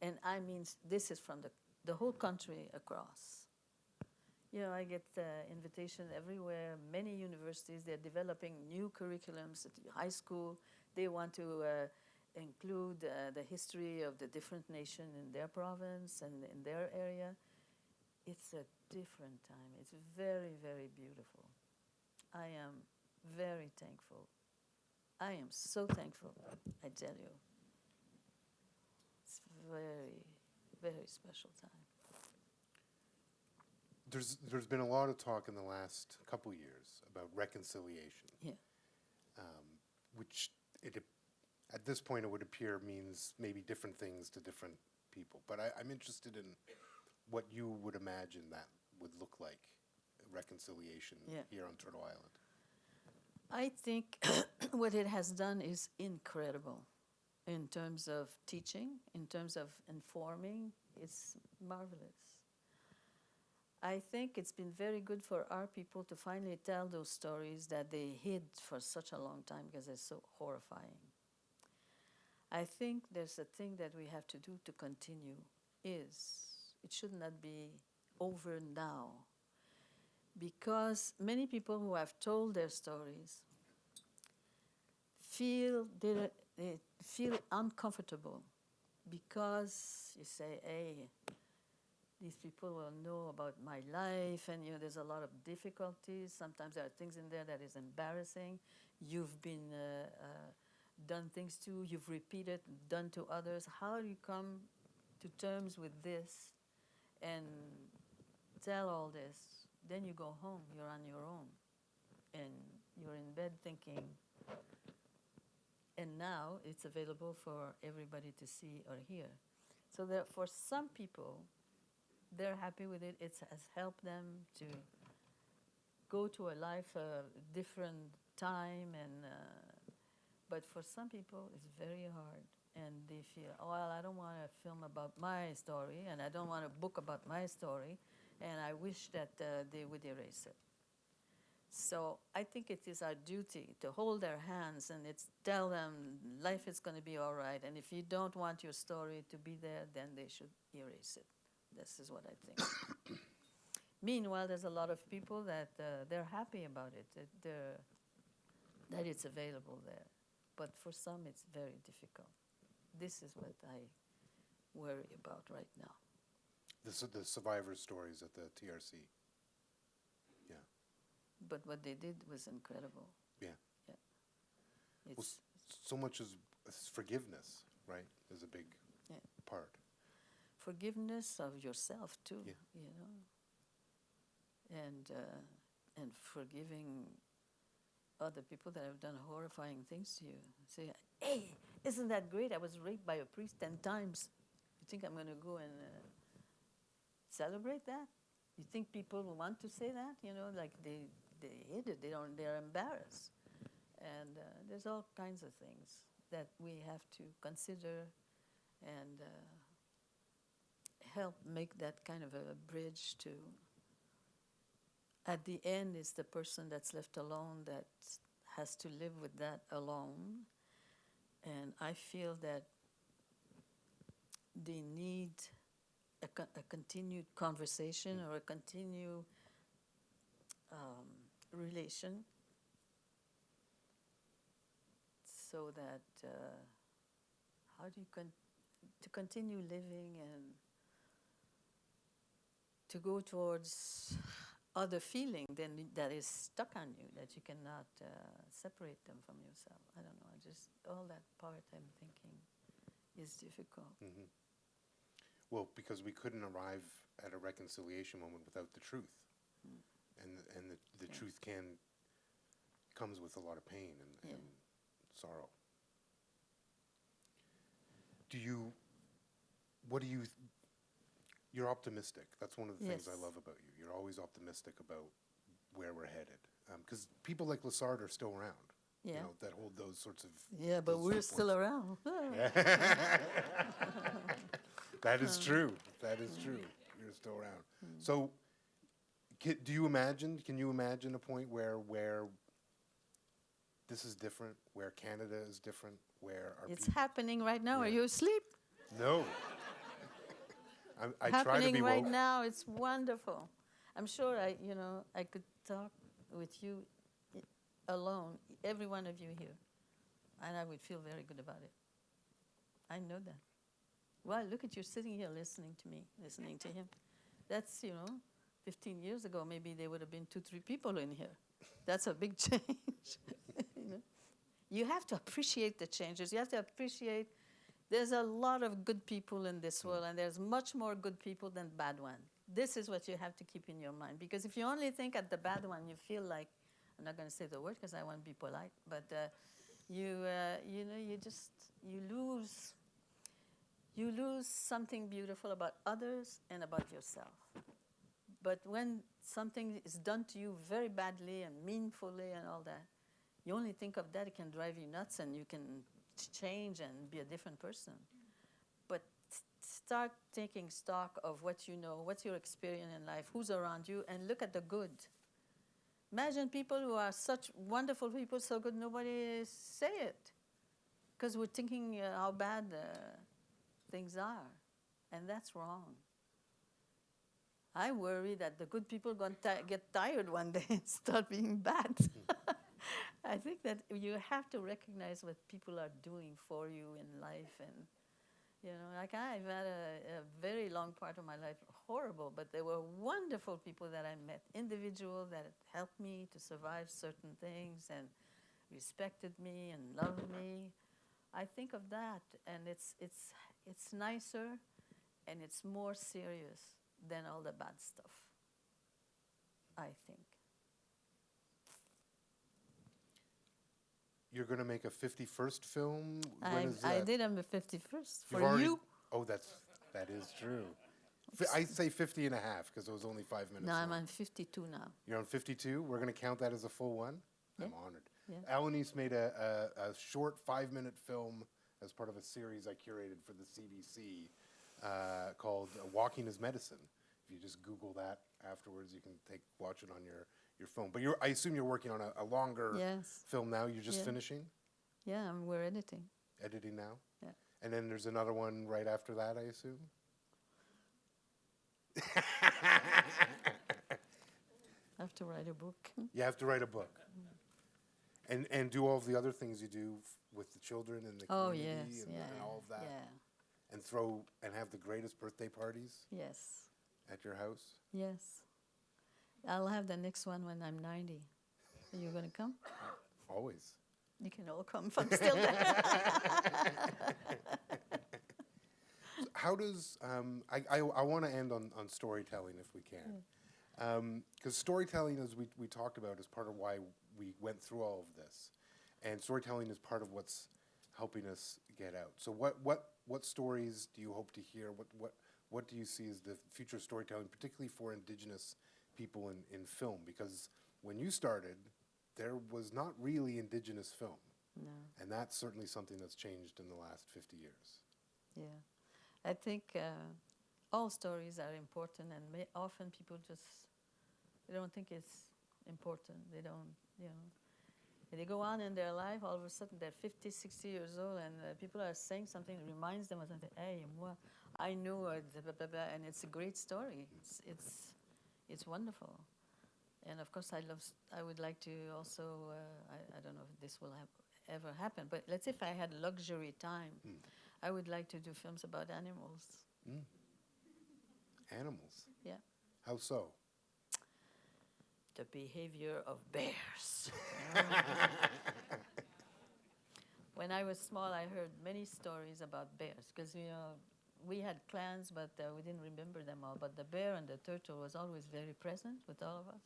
And I mean, this is from the whole country across. You know, I get invitation everywhere. Many universities, they're developing new curriculums at high school. They want to include the history of the different nations in their province and in their area. It's a different time. It's very, very beautiful. I am very thankful. I am so thankful, I tell you. It's very, very special time. There's been a lot of talk in the last couple years about reconciliation. Yeah. Which at this point it would appear means maybe different things to different people. But I'm interested in what you would imagine that would look like, reconciliation here on Turtle Island. I think what it has done is incredible in terms of teaching, in terms of informing. It's marvelous. I think it's been very good for our people to finally tell those stories that they hid for such a long time because they're so horrifying. I think there's a thing that we have to do to continue is it should not be over now, because many people who have told their stories feel they feel uncomfortable because you say, hey, these people will know about my life, and there's a lot of difficulties. Sometimes there are things in there that is embarrassing. You've been done things to, you've repeated, done to others. How do you come to terms with this and tell all this? Then you go home, you're on your own, and you're in bed thinking, and now it's available for everybody to see or hear. So that for some people, they're happy with it. It has helped them to go to a life, a different time, and but for some people, it's very hard, and they feel, oh, well, I don't want a film about my story, and I don't want a book about my story, and I wish that they would erase it. So I think it is our duty to hold their hands and tell them life is going to be all right, and if you don't want your story to be there, then they should erase it. This is what I think. Meanwhile, there's a lot of people that they're happy about it, that it's available there. But for some, it's very difficult. This is what I worry about right now. The survivor stories at the TRC. Yeah. But what they did was incredible. Yeah. Yeah. Well, so much as forgiveness, right, is a big part. Forgiveness of yourself too, Yeah. And forgiving other people that have done horrifying things to you. Say, hey, isn't that great? I was raped by a priest 10 times. You think I'm going to go and celebrate that? You think people will want to say that? Like they hid it. They're embarrassed. And there's all kinds of things that we have to consider and help make that kind of a bridge to, at the end, it's the person that's left alone that has to live with that alone. And I feel that they need a continued conversation or a continued relation, so that how do you to continue living and to go towards other feeling than that is stuck on you, that you cannot separate them from yourself. I don't know. All that part I'm thinking is difficult. Mm-hmm. Well, because we couldn't arrive at a reconciliation moment without the truth. And the truth comes with a lot of pain and sorrow. You're optimistic. That's one of the things I love about you. You're always optimistic about where we're headed. Because people like Lessard are still around, Yeah. You know, that hold those sorts of. Yeah, but those we're viewpoints. still around. That is true. That is true. You're still around. So, do you imagine? Can you imagine a point where this is different? Where Canada is different? Where our It's people? happening right now. Are Yeah. you asleep? No. I try to Happening be right woke. now. It's wonderful. I'm sure I could talk with you alone, every one of you here, and I would feel very good about it. I know that. Well, look at you sitting here listening to me, listening to him. That's, 15 years ago, maybe there would have been 2-3 people in here. That's a big change. You have to appreciate the changes. You have to appreciate there's a lot of good people in this world, and there's much more good people than bad ones. This is what you have to keep in your mind, because if you only think at the bad one, you feel like, I'm not going to say the word because I want to be polite, but you lose something beautiful about others and about yourself. But when something is done to you very badly and meanfully and all that, you only think of that, it can drive you nuts, and you can change and be a different person. But start taking stock of what you know, what's your experience in life, who's around you, and look at the good. Imagine people who are such wonderful people, so good nobody say it, because we're thinking how bad things are, and that's wrong. I worry that the good people are going to get tired one day and start being bad. I think that you have to recognize what people are doing for you in life, and like I've had a very long part of my life horrible, but there were wonderful people that I met, individuals that helped me to survive certain things and respected me and loved me. I think of that, and it's nicer, and it's more serious than all the bad stuff, I think. You're going to make a 51st film? When I is that? did on the 51st You've for already- you. Oh, that is true. I say 50 and a half because it was only 5 minutes No, I'm long. on 52 now. You're on 52? We're going to count that as a full one? Yeah. I'm honored. Yeah. Alanis made a short 5-minute film as part of a series I curated for the CBC called Walking is Medicine. If you just Google that afterwards, you can watch it on your phone. But I assume you're working on a longer Yes. film now. You're just Yeah. finishing? Yeah, we're editing. Editing now? Yeah. And then there's another one right after that, I assume? I have to write a book. You have to write a book. And do all of the other things you do with the children and the Oh, community yes, and, yeah. and all of that. Yeah, And have the greatest birthday parties yes, at your house? yes. I'll have the next one when I'm 90. Are you going to come? Always. You can all come if I'm still there. How does I want to end on storytelling if we can, because storytelling, as we talked about, is part of why we went through all of this, and storytelling is part of what's helping us get out. So what stories do you hope to hear? What do you see as the future of storytelling, particularly for Indigenous people in film? Because when you started, there was not really Indigenous film, No, and that's certainly something that's changed in the last 50 years. yeah. I think all stories are important, and often people they don't think it's important. They don't, They go on in their life, all of a sudden they're 50, 60 years old, and people are saying something that reminds them of something. Hey, moi, I knew, blah, blah, blah, and it's a great story. It's wonderful. And of course, I would like to also, I don't know if this will ever happen, but let's say if I had luxury time, I would like to do films about animals. Animals? Yeah. How so? The behavior of bears. When I was small, I heard many stories about bears, because we had clans, but we didn't remember them all. But the bear and the turtle was always very present with all of us.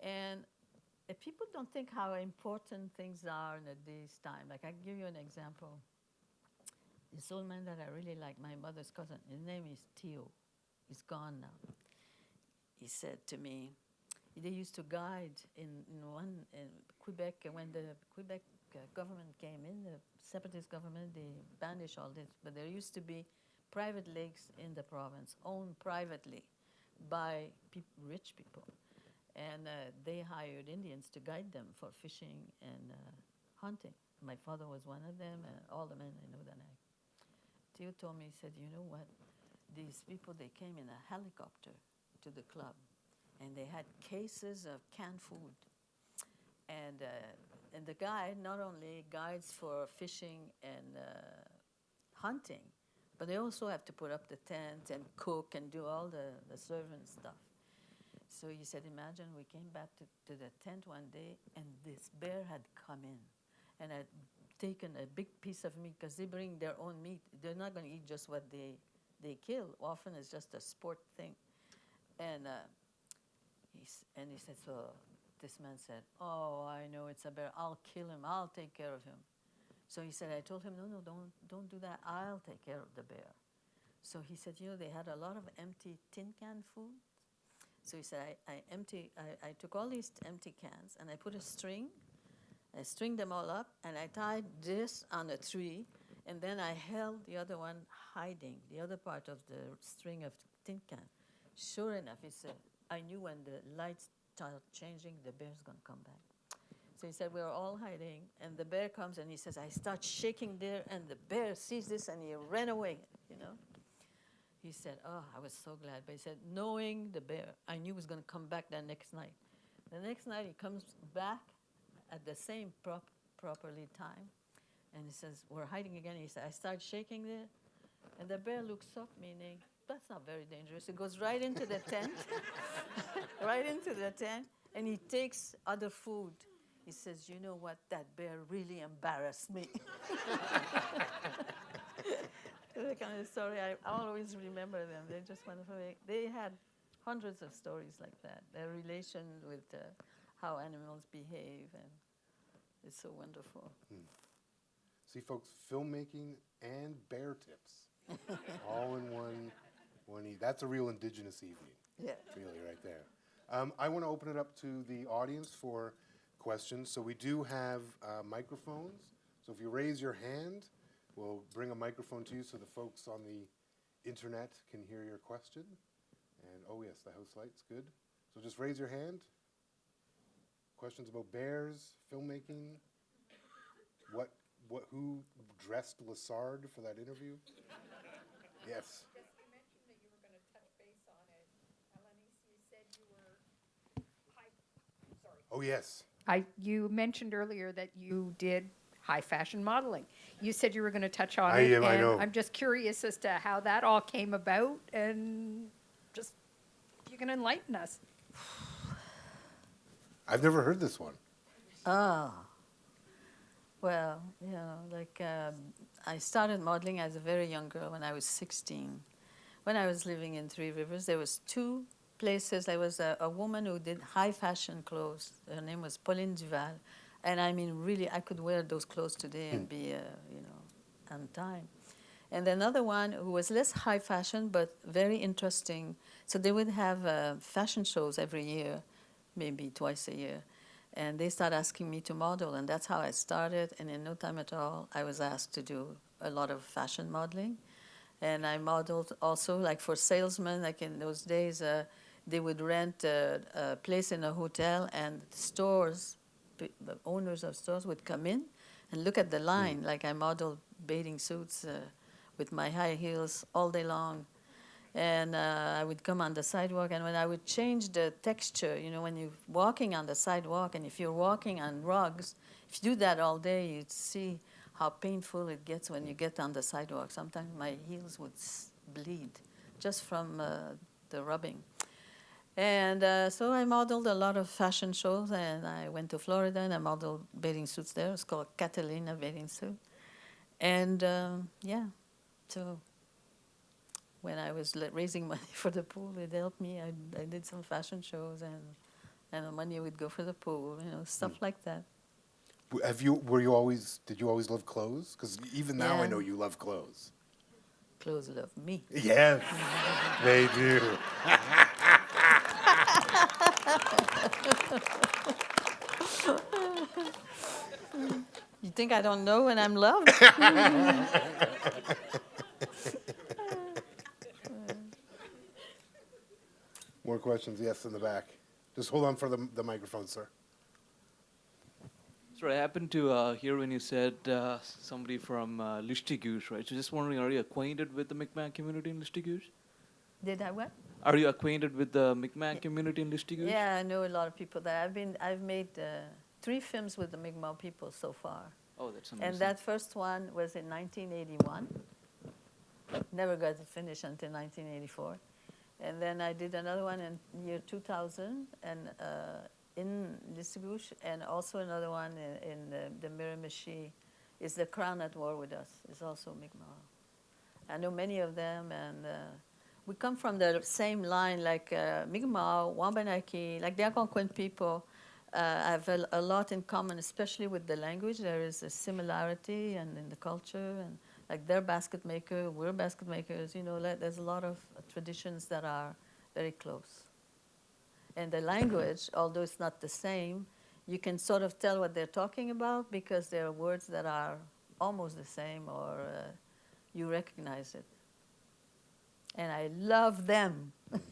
And people don't think how important things are in this time. Like, I can give you an example. This old man that I really like, my mother's cousin, his name is Theo. He's gone now. He said to me, they used to guide in Quebec, when the Quebec government came in, the separatist government, they banished all this. But there used to be private lakes in the province, owned privately by rich people. And they hired Indians to guide them for fishing and hunting. My father was one of them, and all the men I know that Theo told me, he said, you know what? These people, they came in a helicopter to the club, and they had cases of canned food. And the guide not only guides for fishing and hunting, but they also have to put up the tent and cook and do all the servant stuff. So he said, imagine we came back to the tent one day, and this bear had come in and had taken a big piece of meat, because they bring their own meat. They're not going to eat just what they kill. Often it's just a sport thing. And he said, so this man said, oh, I know it's a bear. I'll kill him. I'll take care of him. So he said, I told him, no, don't do that. I'll take care of the bear. So he said, you know, they had a lot of empty tin can food. So he said, I took all these empty cans, and I put a string. I stringed them all up, and I tied this on a tree, and then I held the other one hiding, the other part of the string of tin can. Sure enough, he said, I knew when the lights started changing, the bear's going to come back. So he said, we were all hiding, and the bear comes, and he says, I start shaking there, and the bear sees this, and he ran away, you know. He said, oh, I was so glad. But he said, knowing the bear, I knew he was going to come back that next night. The next night, he comes back at the same properly time, and he says, we're hiding again. He said, I start shaking there, and the bear looks up, meaning, that's not very dangerous. He goes right into the tent, right into the tent, and he takes other food. He says, you know what, that bear really embarrassed me. The kind of story, I always remember them. They're just wonderful. They had hundreds of stories like that. Their relation with how animals behave, and it's so wonderful. See, folks, filmmaking and bear tips, all in one. That's a real Indigenous evening. Yeah. Really, right there. I want to open it up to the audience for questions. So we do have microphones. So if you raise your hand, we'll bring a microphone to you so the folks on the internet can hear your question. And oh yes, the house light's good. So just raise your hand. Questions about bears, filmmaking. Who dressed Lessard for that interview? Yes. Yes, you mentioned that you were going to touch base on it. Alanis, you said you were Oh yes. You mentioned earlier that you did high fashion modeling. You said you were going to touch on I it. am, I and know. I'm just curious as to how that all came about, and just if you can enlighten us. I've never heard this one. Oh. Well, you know, like I started modeling as a very young girl when I was 16. When I was living in Three Rivers, there was two places. There was a woman who did high fashion clothes. Her name was Pauline Duval. And I mean, really, I could wear those clothes today and be, on time. And another one who was less high fashion, but very interesting. So they would have fashion shows every year, maybe twice a year. And they started asking me to model, and that's how I started. And in no time at all, I was asked to do a lot of fashion modeling. And I modeled also, like for salesmen, like in those days, they would rent a place in a hotel, and stores, the owners of stores would come in and look at the line. Like I modeled bathing suits with my high heels all day long. And I would come on the sidewalk, and when I would change the texture, you know, when you're walking on the sidewalk, and if you're walking on rugs, if you do that all day, you'd see how painful it gets when you get on the sidewalk. Sometimes my heels would bleed just from the rubbing. And so I modeled a lot of fashion shows, and I went to Florida, and I modeled bathing suits there. It's called Catalina bathing suit. And so when I was raising money for the pool, it helped me. I did some fashion shows, and the money would go for the pool, you know, stuff like that. Did you always love clothes? Because even now I know you love clothes. Clothes love me. Yes, they do. You think I don't know when I'm loved? More questions? Yes, in the back. Just hold on for the microphone, sir. So I happened to hear when you said somebody from Restigouche, right? So just wondering, are you acquainted with the Mi'kmaq community in Restigouche? Did I what? Are you acquainted with the Mi'kmaq community in Restigouche? Yeah, I know a lot of people there. I've made 3 films with the Mi'kmaq people so far. Oh, that's amazing. And that first one was in 1981. Never got to finish until 1984. And then I did another one in year 2000 and in Restigouche, and also another one in the Miramichi. Is the Crown at War with Us. It's also Mi'kmaq. I know many of them, and we come from the same line, like Mi'kmaq, Wabanaki, like the Algonquin people have a lot in common, especially with the language. There is a similarity and in the culture, and like they're basket maker, we're basket makers. You know, there's a lot of traditions that are very close. And the language, although it's not the same, you can sort of tell what they're talking about because there are words that are almost the same, or you recognize it. And I love them. In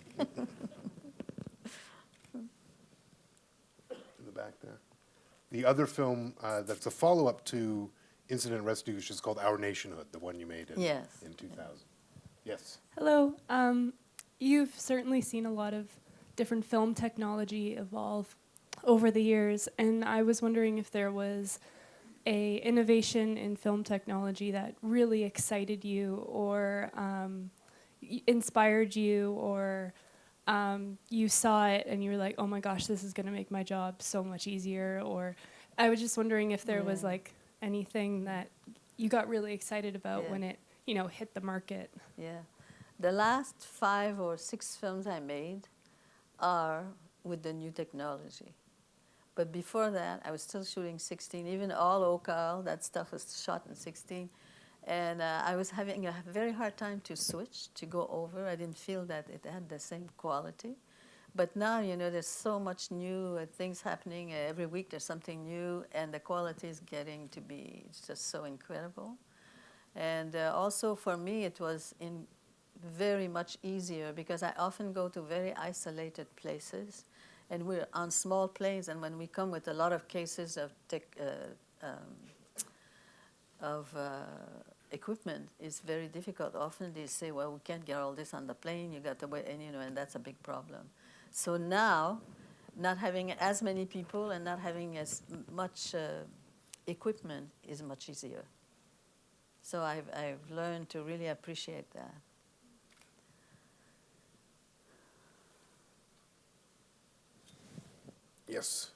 the back there. The other film that's a follow-up to Incident Restigouche is called Our Nationhood, the one you made in, Yes. in 2000. Yes. Hello. You've certainly seen a lot of different film technology evolve over the years, and I was wondering if there was a innovation in film technology that really excited you, or inspired you, or you saw it and you were like, oh my gosh, this is going to make my job so much easier. Or I was just wondering if there was like anything that you got really excited about when it, you know, hit the market. Yeah. The last 5 or 6 films I made are with the new technology. But before that, I was still shooting 16. Even all OCAL, that stuff was shot in 16. And I was having a very hard time to switch, to go over. I didn't feel that it had the same quality. But now, you know, there's so much new things happening. Every week there's something new, and the quality is getting to be just so incredible. And also for me, it was very much easier because I often go to very isolated places, and we're on small planes, and when we come with a lot of cases of equipment, it's very difficult. Often they say, well, we can't get all this on the plane, you got to wait, and, you know, and that's a big problem. So now, not having as many people and not having as much equipment is much easier. So I've learned to really appreciate that. Yes.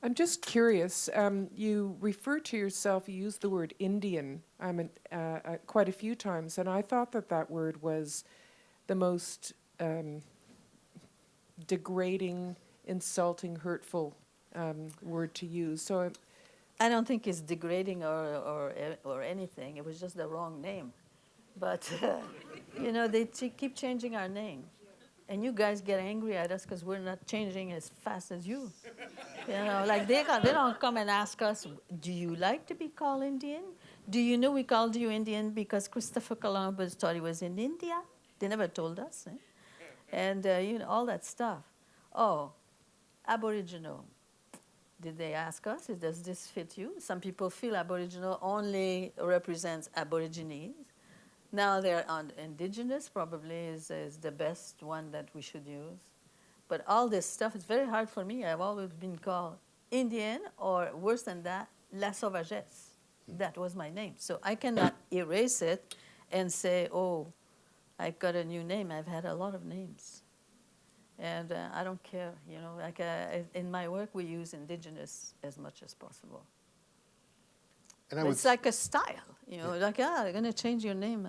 I'm just curious. You refer to yourself, you use the word Indian quite a few times, and I thought that that word was the most degrading, insulting, hurtful word to use. So I don't think it's degrading or anything. It was just the wrong name. But, you know, they keep changing our name. And you guys get angry at us because we're not changing as fast as you. You know, like they don't come and ask us, do you like to be called Indian? Do you know we called you Indian because Christopher Columbus thought he was in India? They never told us. Eh? And, you know, all that stuff. Oh, Aboriginal. Did they ask us, does this fit you? Some people feel Aboriginal only represents Aborigines. Now they're on Indigenous, probably is the best one that we should use. But all this stuff is very hard for me. I've always been called Indian, or worse than that, La Sauvagesse. That was my name. So I cannot erase it and say, oh, I got a new name. I've had a lot of names. And I don't care, you know, like in my work we use Indigenous as much as possible. And it's like a style, you know, like, they're going to change your name.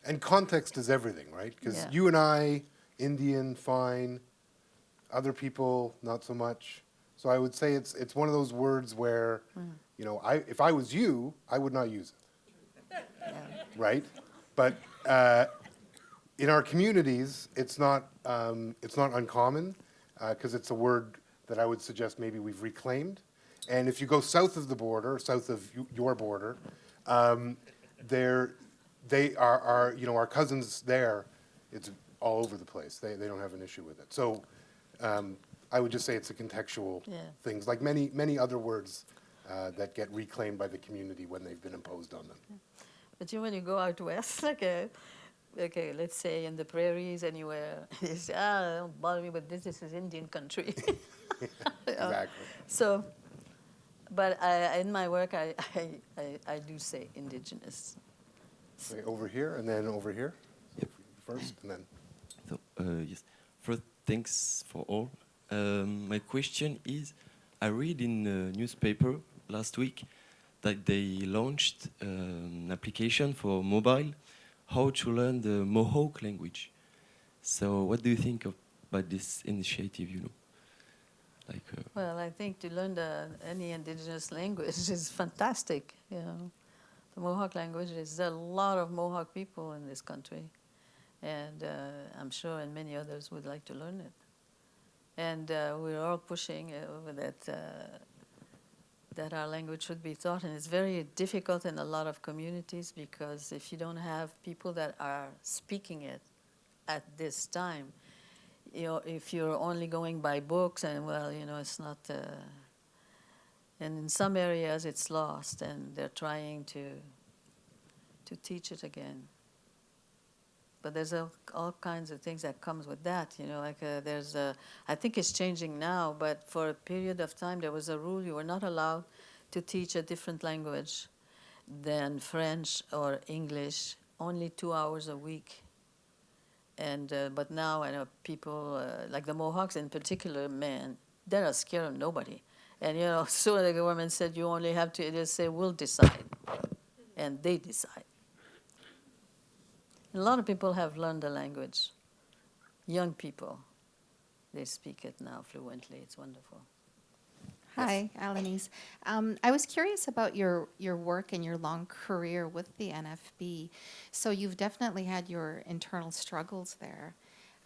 And context is everything, right? Because you and I, Indian, fine. Other people, not so much. So I would say it's one of those words where, you know, if I was you, I would not use it. Right? But in our communities, it's not uncommon because it's a word that I would suggest maybe we've reclaimed. And if you go south of the border, south of your border, they are our cousins there. It's all over the place. They don't have an issue with it. So I would just say it's a contextual things, like many other words that get reclaimed by the community when they've been imposed on them. But when you go out west, okay, let's say in the prairies, anywhere, you say, don't bother me, but this is Indian country. Exactly. So, but in my work, I do say indigenous. Say over here, and then over here, first, and then. So, yes, first, thanks for all. My question is, I read in the newspaper last week that they launched an application for mobile, how to learn the Mohawk language. So what do you think about this initiative, Well, I think to learn any indigenous language is fantastic, The Mohawk language, there's a lot of Mohawk people in this country. And I'm sure and many others would like to learn it. And we're all pushing that our language should be taught. And it's very difficult in a lot of communities because if you don't have people that are speaking it at this time, if you're only going by books and, it's not... and in some areas it's lost and they're trying to teach it again. But there's all kinds of things that comes with that, I think it's changing now, but for a period of time there was a rule you were not allowed to teach a different language than French or English, only 2 hours a week. And but now I know people, like the Mohawks in particular, man, they're not scared of nobody. And so the government said you only have to just say, we'll decide. And they decide. A lot of people have learned the language. Young people, they speak it now fluently. It's wonderful. Hi, Alanis. I was curious about your work and your long career with the NFB. So you've definitely had your internal struggles there,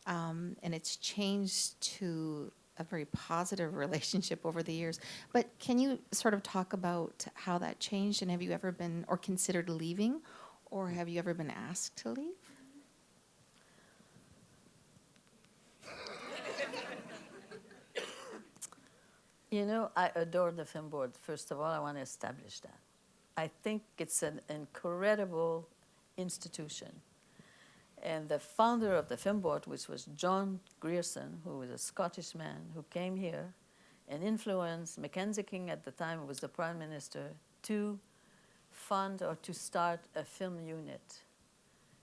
and it's changed to a very positive relationship over the years. But can you sort of talk about how that changed, and have you ever been or considered leaving, or have you ever been asked to leave? I adore the film board. First of all, I want to establish that. I think it's an incredible institution. And the founder of the film board, which was John Grierson, who was a Scottish man who came here and influenced Mackenzie King at the time, who was the prime minister, to fund or to start a film unit.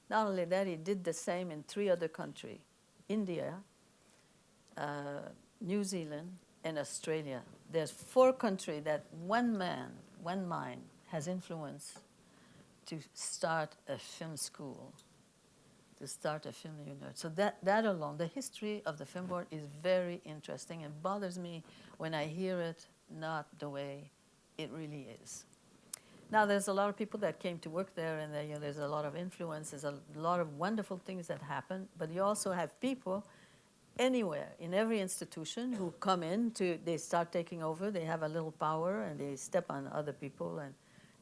Not only that, he did the same in 3 other countries, India, New Zealand, and Australia. There's 4 countries that one man, one mind has influenced to start a film school, to start a film unit. So that alone, the history of the film board is very interesting and bothers me when I hear it not the way it really is. Now, there's a lot of people that came to work there, and there's a lot of influence. There's a lot of wonderful things that happen, but you also have people anywhere, in every institution, who come in, they start taking over, they have a little power, and they step on other people, and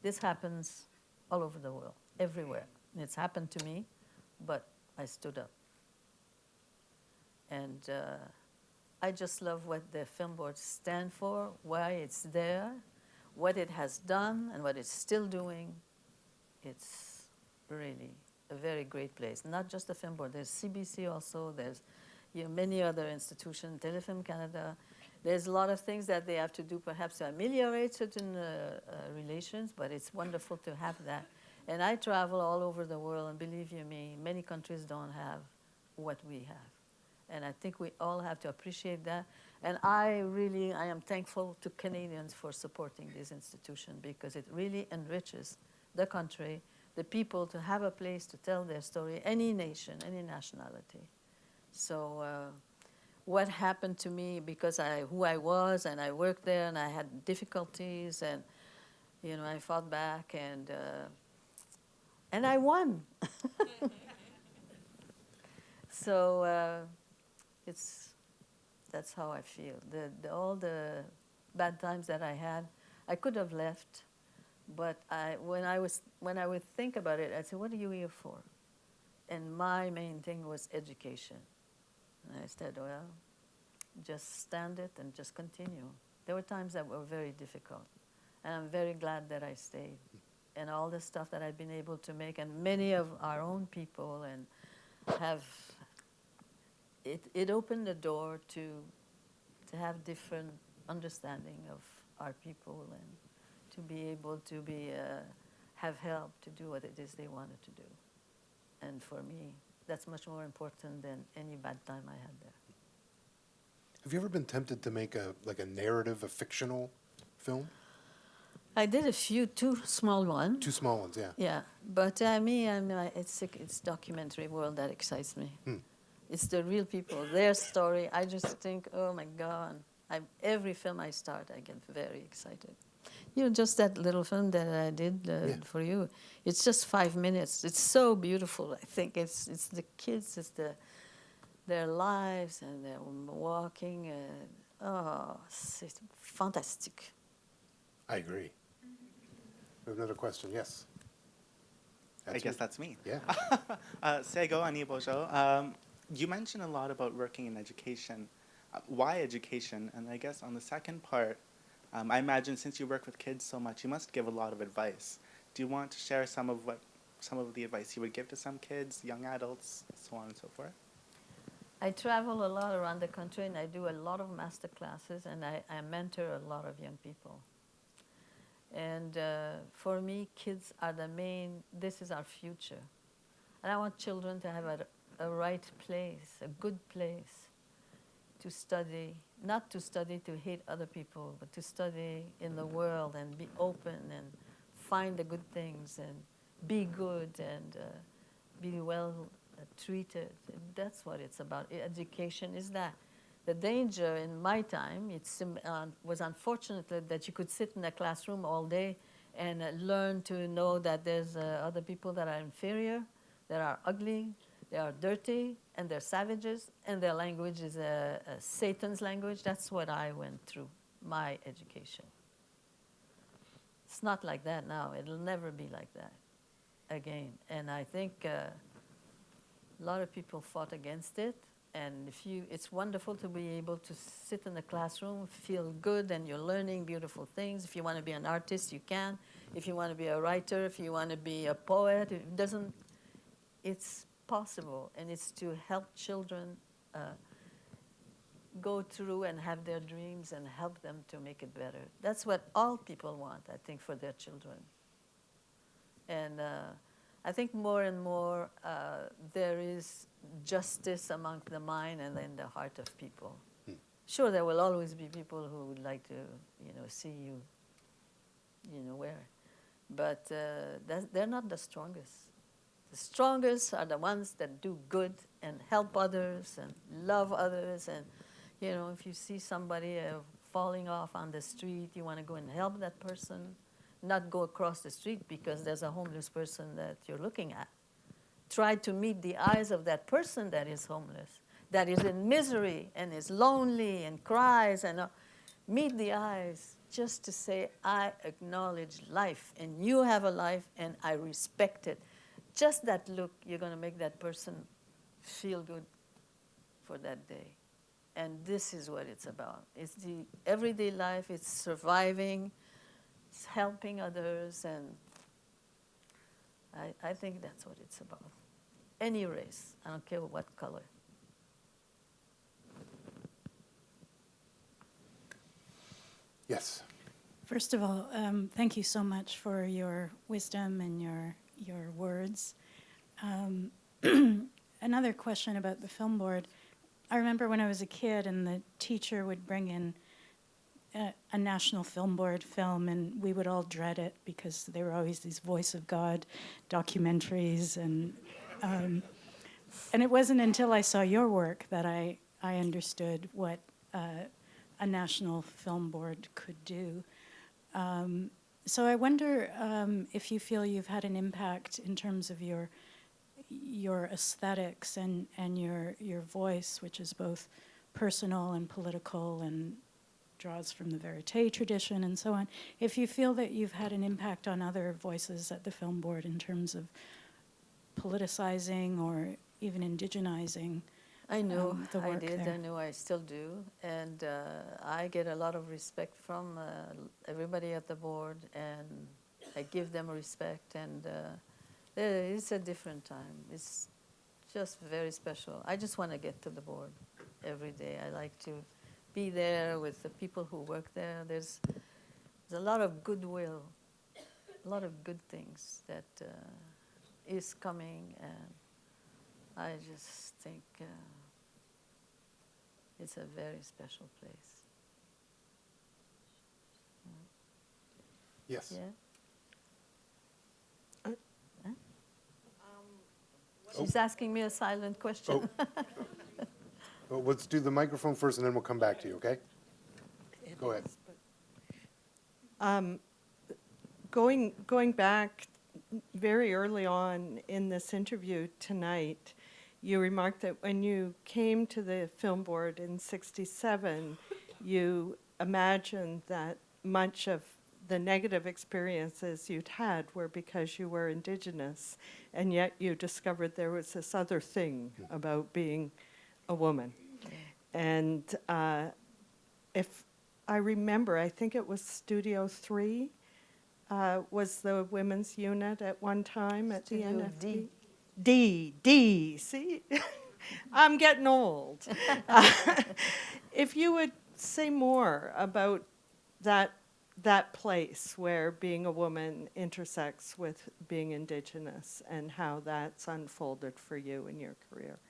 this happens all over the world, everywhere. And it's happened to me, but I stood up. And I just love what the film board stands for, why it's there, what it has done, and what it's still doing. It's really a very great place. Not just the film board, there's CBC also, there's many other institutions, Telefilm Canada. There's a lot of things that they have to do perhaps to ameliorate certain relations, but it's wonderful to have that. And I travel all over the world, and believe you me, many countries don't have what we have. And I think we all have to appreciate that. And I am thankful to Canadians for supporting this institution, because it really enriches the country, the people, to have a place to tell their story, any nation, any nationality. So what happened to me, because who I was, and I worked there, and I had difficulties, and I fought back, and I won. So that's how I feel. All the bad times that I had, I could have left, but when I would think about it, I'd say, what are you here for? And my main thing was education. And I said, well, just stand it and just continue. There were times that were very difficult, and I'm very glad that I stayed. And all the stuff that I've been able to make, and many of our own people, and it opened the door to have different understanding of our people, and to be able to have help to do what it is they wanted to do. And for me, that's much more important than any bad time I had there. Have you ever been tempted to make a narrative, a fictional film? I did a few, 2 small ones. 2 small ones, yeah. Yeah, but it's documentary world that excites me. It's the real people, their story. I just think, oh my God. Every film I start, I get very excited. Just that little film that I did for you. It's just 5 minutes. It's so beautiful. I think it's the kids, it's their lives and their walking. C'est fantastic. I agree. We have another question. Yes. I guess that's me. Yeah. Sego Anibojo, you mentioned a lot about working in education. Why education? And I guess on the second part, I imagine since you work with kids so much, you must give a lot of advice. Do you want to share some of the advice you would give to some kids, young adults, so on and so forth? I travel a lot around the country, and I do a lot of master classes, and I mentor a lot of young people. And for me, kids are this is our future. And I want children to have a right place, a good place to study, not to study to hate other people, but to study in the world and be open and find the good things and be good and be well treated. And that's what it's about. Education is that. The danger in my time was unfortunately that you could sit in a classroom all day and learn to know that there's other people that are inferior, that are ugly, they are dirty, and they're savages, and their language is Satan's language. That's what I went through, my education. It's not like that now. It'll never be like that again. And I think a lot of people fought against it. And it's wonderful to be able to sit in the classroom, feel good, and you're learning beautiful things. If you want to be an artist, you can. If you want to be a writer, if you want to be a poet, it's possible. And it's to help children go through and have their dreams and help them to make it better. That's what all people want, I think, for their children. And I think more and more there is justice among the mind and in the heart of people. Sure, there will always be people who would like to, see you, where, but they're not the strongest. The strongest are the ones that do good and help others and love others. And if you see somebody falling off on the street, you want to go and help that person, not go across the street because there's a homeless person that you're looking at. Try to meet the eyes of that person that is homeless, that is in misery and is lonely and cries, and meet the eyes just to say, I acknowledge life, and you have a life, and I respect it. Just that look, you're going to make that person feel good for that day. And this is what it's about. It's the everyday life, it's surviving, it's helping others, and I think that's what it's about. Any race, I don't care what color. Yes. First of all, thank you so much for your wisdom and your words. Another question about the film board. I remember when I was a kid and the teacher would bring in a National Film Board film, and we would all dread it because there were always these Voice of God documentaries, and it wasn't until I saw your work that I understood what a National Film Board could do. So I wonder if you feel you've had an impact in terms of your your aesthetics and your voice, which is both personal and political and draws from the verite tradition and so on, if you feel that you've had an impact on other voices at the Film Board in terms of politicizing or even indigenizing I know the I work did, there. I know I still do, and I get a lot of respect from everybody at the board, and I give them respect, and it's a different time. It's just very special. I just want to get to the board every day. I like to be there with the people who work there. There's a lot of goodwill, a lot of good things that is coming, and I just think it's a very special place. Yes. Yeah. Huh? She's asking me a silent question. Well, let's do the microphone first, and then we'll come back to you, okay? Go ahead. Going back very early on in this interview tonight, you remarked that when you came to the Film Board in '67, you imagined that much of the negative experiences you'd had were because you were Indigenous, and yet you discovered there was this other thing about being a woman. And if I remember, I think it was Studio 3 was the women's unit at one time at the Studio NFB. D. D, see? I'm getting old. If you would say more about that place where being a woman intersects with being Indigenous and how that's unfolded for you in your career.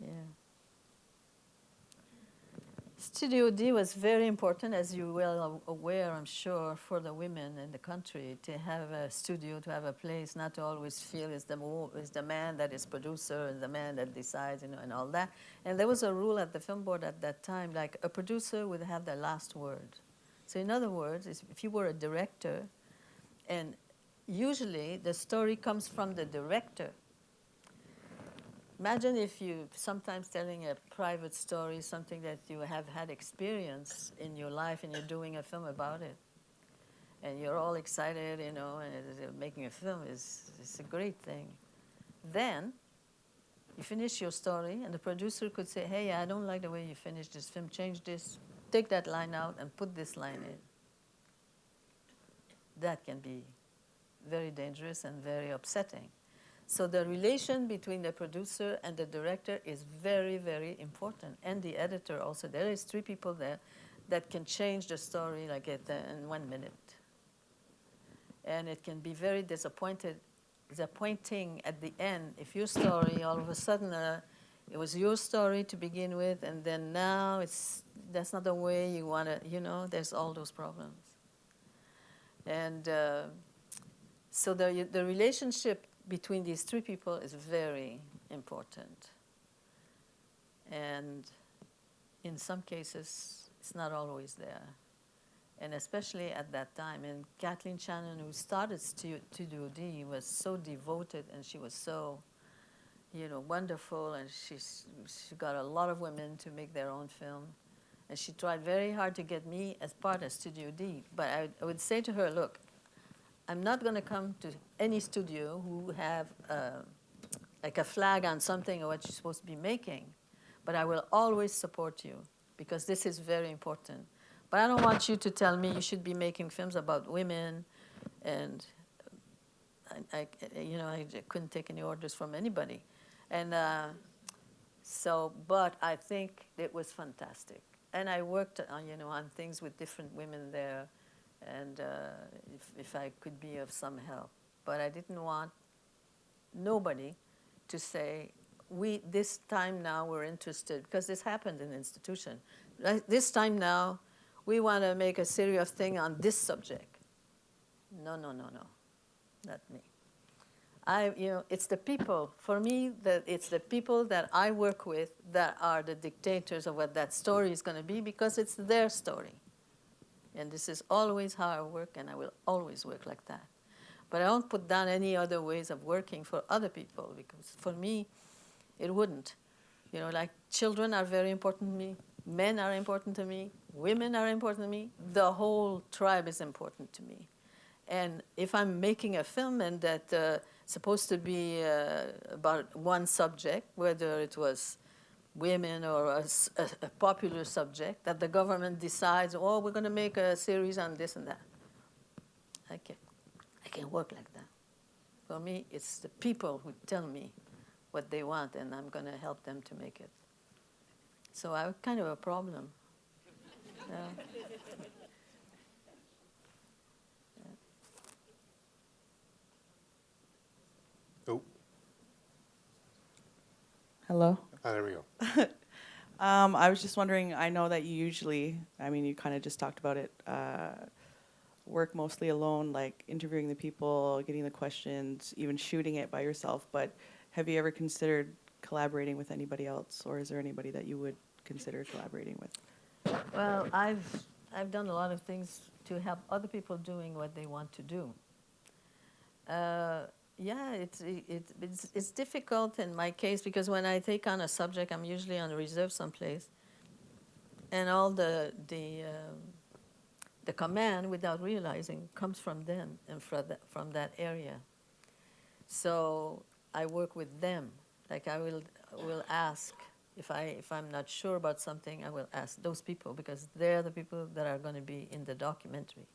Yeah. Studio D was very important, as you're well aware, I'm sure, for the women in the country to have a studio, to have a place, not to always feel it's the man that is producer and the man that decides, and all that. And there was a rule at the Film Board at that time, like a producer would have the last word. So in other words, if you were a director, and usually the story comes from the director. Imagine if you sometimes telling a private story, something that you have had experience in your life, and you're doing a film about it. And you're all excited, and making a film is a great thing. Then you finish your story, and the producer could say, hey, I don't like the way you finished this film, change this, take that line out and put this line in. That can be very dangerous and very upsetting. So the relation between the producer and the director is very, very important. And the editor also. There is 3 people there that can change the story like in 1 minute. And it can be very disappointing at the end if your story, all of a sudden, it was your story to begin with, and then now that's not the way you want to, there's all those problems. And so the relationship between these 3 people is very important. And in some cases, it's not always there. And especially at that time. And Kathleen Shannon, who started Studio D, was so devoted, and she was so, wonderful, and she got a lot of women to make their own film. And she tried very hard to get me as part of Studio D. But I would say to her, look, I'm not going to come to any studio who have like a flag on something or what you're supposed to be making, but I will always support you because this is very important. But I don't want you to tell me you should be making films about women, and I couldn't take any orders from anybody. And but I think it was fantastic. And I worked on things with different women there, and if I could be of some help. But I didn't want nobody to say, this time now we're interested, because this happened in the institution. This time now, we want to make a series of things on this subject. No, not me. It's the people. For me, it's the people that I work with that are the dictators of what that story is going to be, because it's their story. And this is always how I work, and I will always work like that. But I don't put down any other ways of working for other people, because for me, it wouldn't. You know, like children are very important to me, men are important to me, women are important to me, the whole tribe is important to me. And if I'm making a film and that's supposed to be about one subject, whether it was women or a popular subject, that the government decides, oh, we're going to make a series on this and that. I can't work like that. For me, it's the people who tell me what they want, and I'm going to help them to make it. So I have kind of a problem. Yeah. Oh. Hello? There we go. I was just wondering, I know that you usually, I mean, you kind of just talked about it, work mostly alone, like interviewing the people, getting the questions, even shooting it by yourself, but have you ever considered collaborating with anybody else, or is there anybody that you would consider collaborating with? Well, I've done a lot of things to help other people doing what they want to do. Yeah, it's difficult in my case, because when I take on a subject, I'm usually on reserve someplace, and all the command, without realizing, comes from them and from that area. So I work with them. Like I will ask, if I'm not sure about something, I will ask those people, because they're the people that are going to be in the documentary.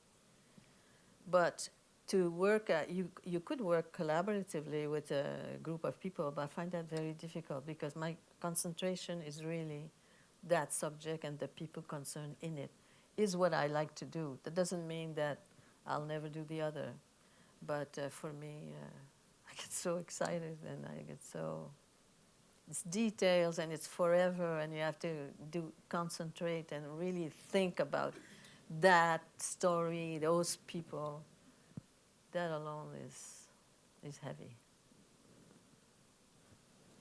But to work, you could work collaboratively with a group of people, but I find that very difficult, because my concentration is really that subject and the people concerned in it is what I like to do. That doesn't mean that I'll never do the other, but for me, I get so excited, and I get so, it's details and it's forever, and you have to concentrate and really think about that story, those people. That alone is heavy.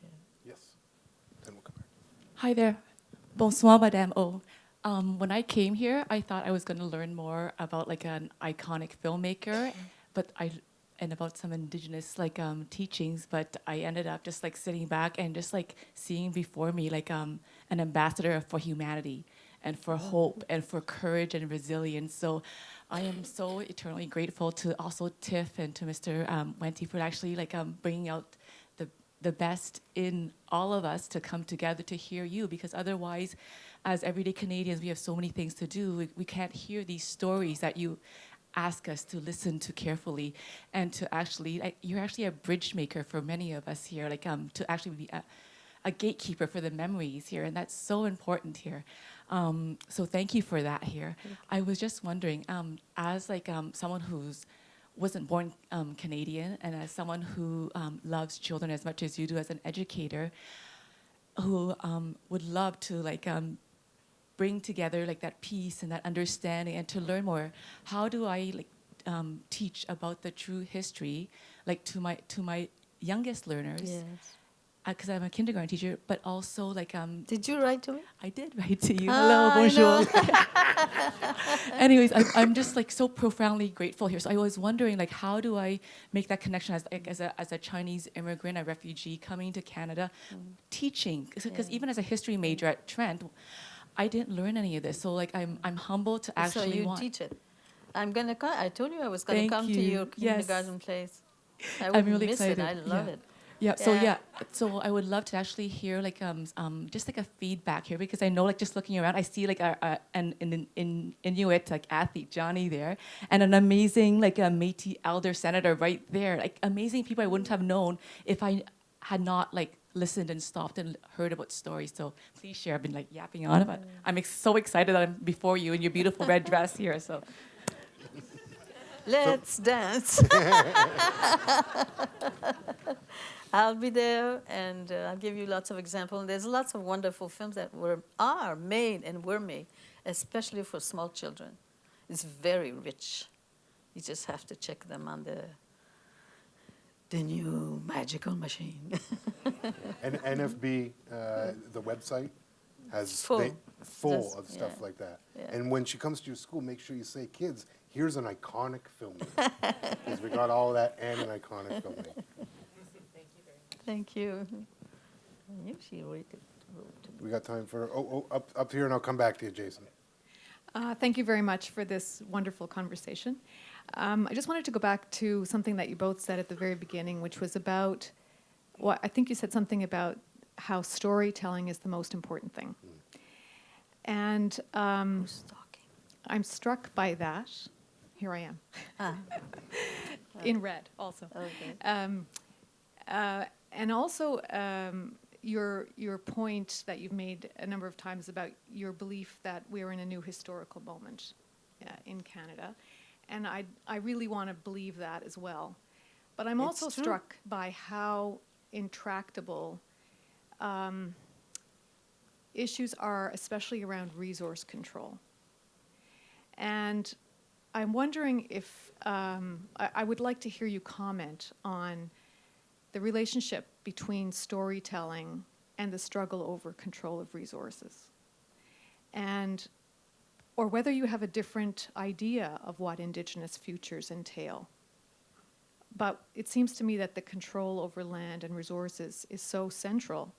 Yeah. Yes. Then we'll come back. Hi there. Bonsoir, Madame O. When I came here, I thought I was going to learn more about like an iconic filmmaker, and about some Indigenous teachings, but I ended up just like sitting back and just like seeing before me like an ambassador for humanity and for hope and for courage and resilience. So I am so eternally grateful to also TIFF and to Mr. Wente for actually bringing out the best in all of us to come together to hear you, because otherwise, as everyday Canadians, we have so many things to do. We can't hear these stories that you ask us to listen to carefully, and to actually, you're actually a bridge maker for many of us here, to actually be a gatekeeper for the memories here, and that's so important here. So thank you for that here. I was just wondering, as someone who's wasn't born Canadian, and as someone who loves children as much as you do as an educator, who would love to bring together that peace and that understanding and to learn more, how do I teach about the true history to my youngest learners? Yes. Because I'm a kindergarten teacher, but also Did you write to me? I did write to you. Hello, bonjour. Anyways, I'm just so profoundly grateful here. So I was wondering how do I make that connection as a Chinese immigrant, a refugee coming to Canada, teaching? Because even as a history major at Trent, I didn't learn any of this. So I'm humbled to actually So you teach it. I'm gonna come. I told you I was gonna come to your kindergarten place. I'm really excited. I love it. Yeah. So I would love to actually hear just a feedback here, because I know just looking around, I see an Inuit athlete Johnny there, and an amazing Métis elder senator right there. Amazing people I wouldn't have known if I had not listened and stopped and heard about stories. So please share. I've been yapping on, but I'm so excited that I'm before you in your beautiful red dress here. So. Let's dance. I'll be there, and I'll give you lots of examples. There's lots of wonderful films that are made and were made, especially for small children. It's very rich. You just have to check them on the new magical machine. And NFB, the website, has full. full Just- of stuff yeah. like that. Yeah. And when she comes to your school, make sure you say, kids, here's an iconic filmmaker. Because we got all of that and an iconic filmmaker. Thank you. I knew she wrote it. We got time for, up here, and I'll come back to you, Jason. Thank you very much for this wonderful conversation. I just wanted to go back to something that you both said at the very beginning, which was about, well, I think you said something about how storytelling is the most important thing. And I'm struck by that. Here I am. In red also. Okay. And also your point that you've made a number of times about your belief that we're in a new historical moment in Canada. And I really want to believe that as well. But I'm It's also true. struck by how intractable issues are, especially around resource control. And I'm wondering if, I would like to hear you comment on the relationship between storytelling and the struggle over control of resources. And, or whether you have a different idea of what Indigenous futures entail. But it seems to me that the control over land and resources is so central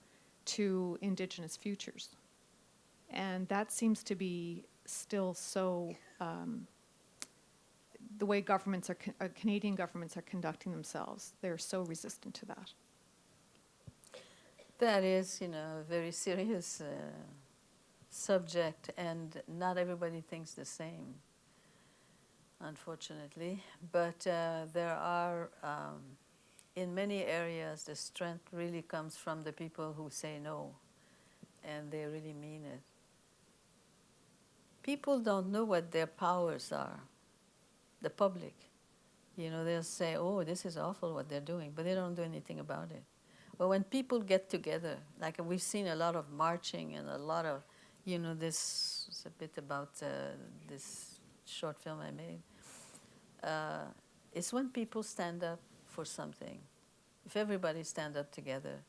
to Indigenous futures. And that seems to be still so, the way governments are, Canadian governments are conducting themselves, they're so resistant to that. That is, a very serious subject, and not everybody thinks the same, unfortunately. But there are, in many areas, the strength really comes from the people who say no, and they really mean it. People don't know what their powers are, the public. They'll say, oh, this is awful what they're doing, but they don't do anything about it. But when people get together, like we've seen a lot of marching and a lot of, this is a bit about this short film I made. It's when people stand up for something. If everybody stand up together,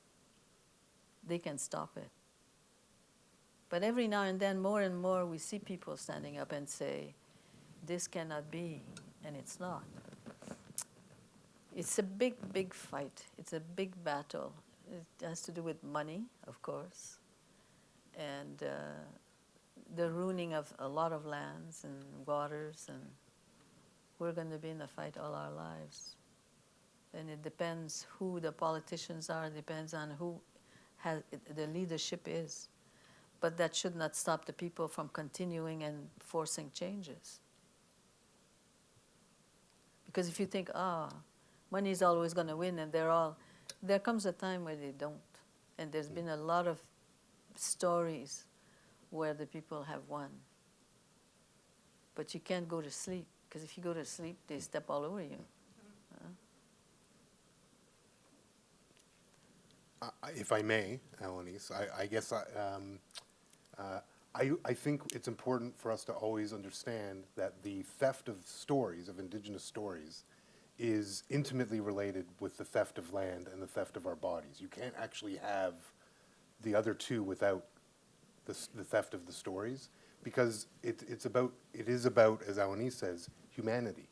they can stop it. But every now and then, more and more, we see people standing up and say, this cannot be, and it's not. It's a big, big fight. It's a big battle. It has to do with money, of course, and the ruining of a lot of lands and waters, and we're going to be in a fight all our lives. And it depends who the politicians are, it depends on who the leadership is. But that should not stop the people from continuing and forcing changes. Because if you think, money is always going to win, and there comes a time where they don't. And there's been a lot of stories where the people have won. But you can't go to sleep, because if you go to sleep, they step all over you. If I may, Alanis, I guess I think it's important for us to always understand that the theft of stories, of Indigenous stories, is intimately related with the theft of land and the theft of our bodies. You can't actually have the other two without the theft of the stories, because it is about, as Alanis says, humanity.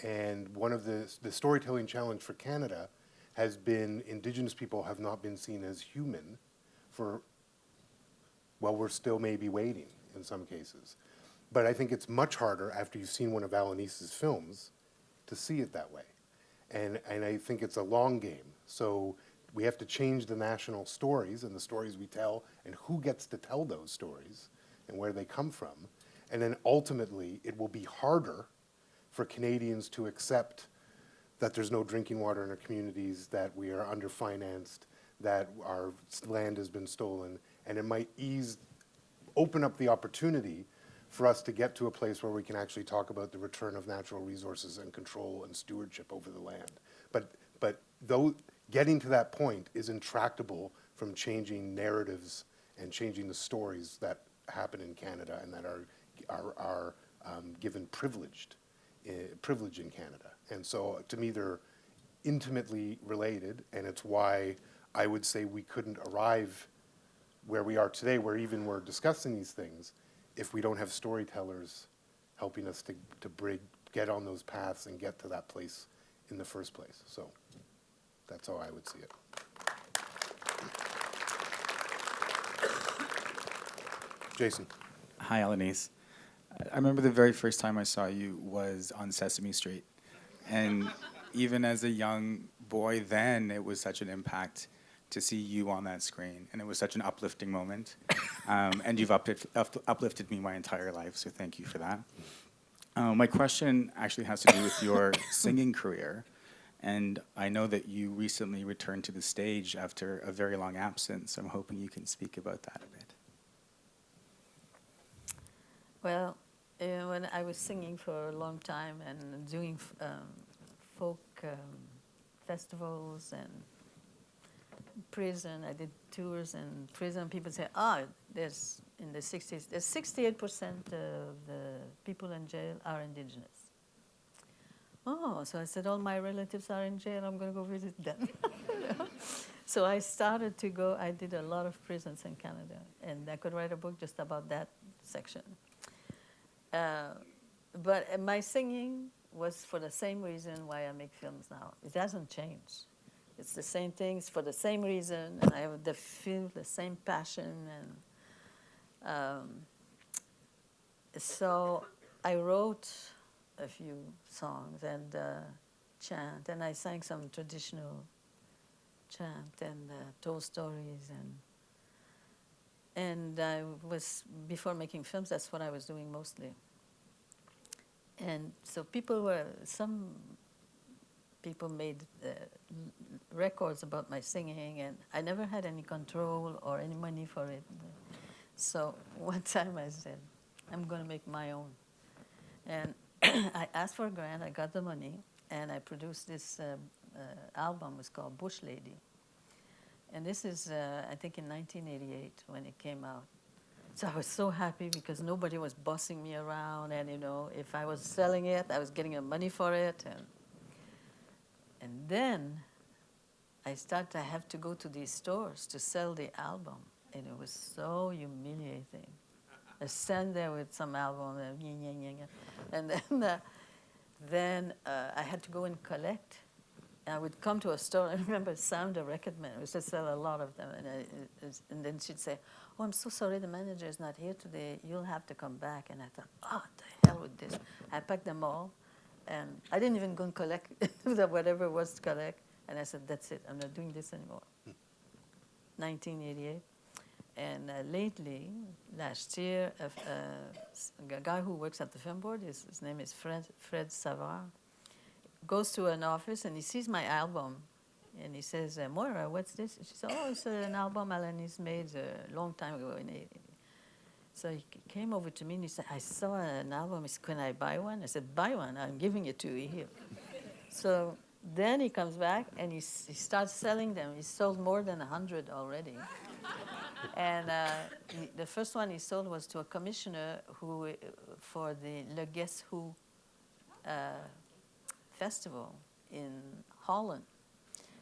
And one of the storytelling challenge for Canada has been Indigenous people have not been seen as human for, well, we're still maybe waiting in some cases. But I think it's much harder after you've seen one of Alanis's films to see it that way. And I think it's a long game. So we have to change the national stories and the stories we tell and who gets to tell those stories and where they come from. And then ultimately it will be harder for Canadians to accept that there's no drinking water in our communities, that we are underfinanced, that our land has been stolen, and it might open up the opportunity for us to get to a place where we can actually talk about the return of natural resources and control and stewardship over the land. But though getting to that point is intractable from changing narratives and changing the stories that happen in Canada and that are given privilege in Canada. And so to me they're intimately related, and it's why I would say we couldn't arrive where we are today, where even we're discussing these things, if we don't have storytellers helping us to get on those paths and get to that place in the first place. So that's how I would see it. Jason. Hi, Alanis. I remember the very first time I saw you was on Sesame Street. And even as a young boy then, it was such an impact to see you on that screen. And it was such an uplifting moment. And you've uplifted me my entire life, so thank you for that. My question actually has to do with your singing career. And I know that you recently returned to the stage after a very long absence. I'm hoping you can speak about that a bit. Well, when I was singing for a long time and doing folk festivals and prison, I did tours in prison. People say, there's in the 60s, there's 68% of the people in jail are Indigenous. Oh, so I said, all my relatives are in jail, I'm going to go visit them. So I started to go, I did a lot of prisons in Canada, and I could write a book just about that section. But my singing was for the same reason why I make films now. It hasn't changed. It's the same things for the same reason, and I have the same passion. And so I wrote a few songs and chant, and I sang some traditional chant and told stories. And I was, before making films, that's what I was doing mostly. And so some people made records about my singing, and I never had any control or any money for it. So one time I said, I'm going to make my own. And I asked for a grant, I got the money, and I produced this album. It's called Bush Lady. And this is, I think, in 1988 when it came out. So I was so happy because nobody was bossing me around, and if I was selling it, I was getting money for it. And then I have to go to these stores to sell the album, and it was so humiliating. I stand there with some album, and then I had to go and collect. I would come to a store. I remember Sam, the record man, we used to sell a lot of them. And then she'd say, oh, I'm so sorry, the manager is not here today. You'll have to come back. And I thought, oh, the hell with this. I packed them all. And I didn't even go and collect whatever was to collect. And I said, that's it. I'm not doing this anymore. 1988. And lately, last year, a guy who works at the film board, his name is Fred Savard, goes to an office and he sees my album, and he says, Moira, what's this? She said, oh, it's an album Alanis made a long time ago. So he came over to me and he said, I saw an album. He said, can I buy one? I said, buy one. I'm giving it to you here. So then he comes back and he starts selling them. He sold more than 100 already. And the first one he sold was to a commissioner for the Le Guess Who festival in Holland.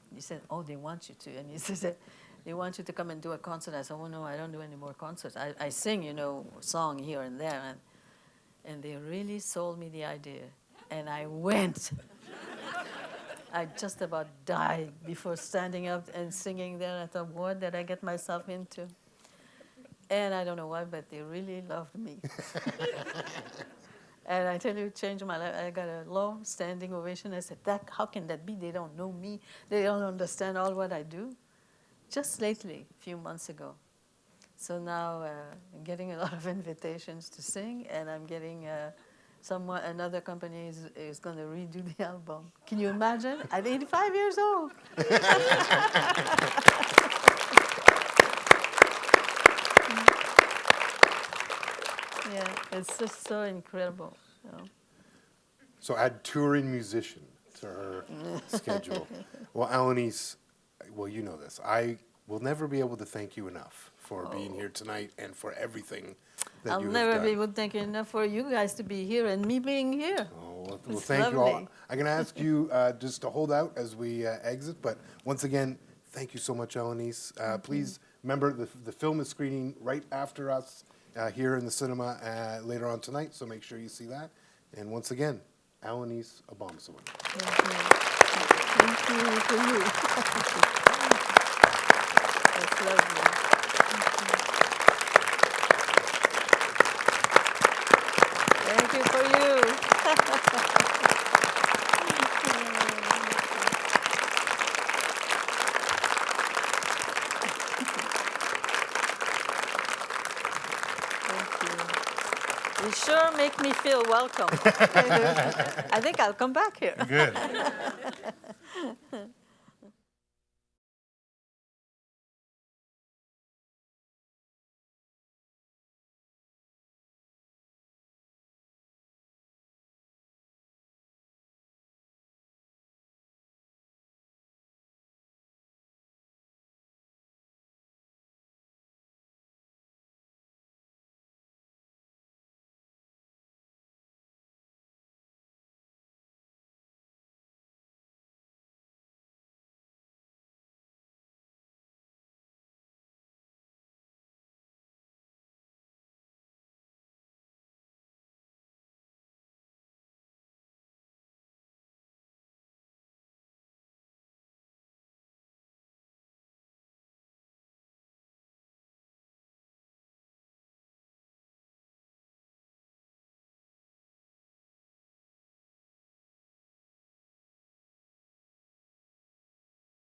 And he said, oh, they want you to. And he said, they want you to come and do a concert. I said, oh, no, I don't do any more concerts. I sing, a song here and there. And they really sold me the idea. And I went. I just about died before standing up and singing there. I thought, what did I get myself into? And I don't know why, but they really loved me. And I tell you, it changed my life. I got a long standing ovation. I said, how can that be? They don't know me. They don't understand all what I do. Just lately, a few months ago. So now I'm getting a lot of invitations to sing, and I'm getting another company is going to redo the album. Can you imagine? At 85 years old. Yeah, it's just so incredible. So add touring musician to her schedule. Well, Alanis, well, you know this. I will never be able to thank you enough for being here tonight and for everything that I'll you have never done. be able to thank you enough for you guys to be here and me being here. Well, It's thank you all. lovely. I'm going to ask you just to hold out as we exit, but once again, thank you so much, Alanis. Please Remember, the film is screening right after us here in the cinema later on tonight, so make sure you see that. And once again, Alanis Obomsawin. Thank you. That's lovely. Thank you for you. You sure make me feel welcome. I think I'll come back here. Good.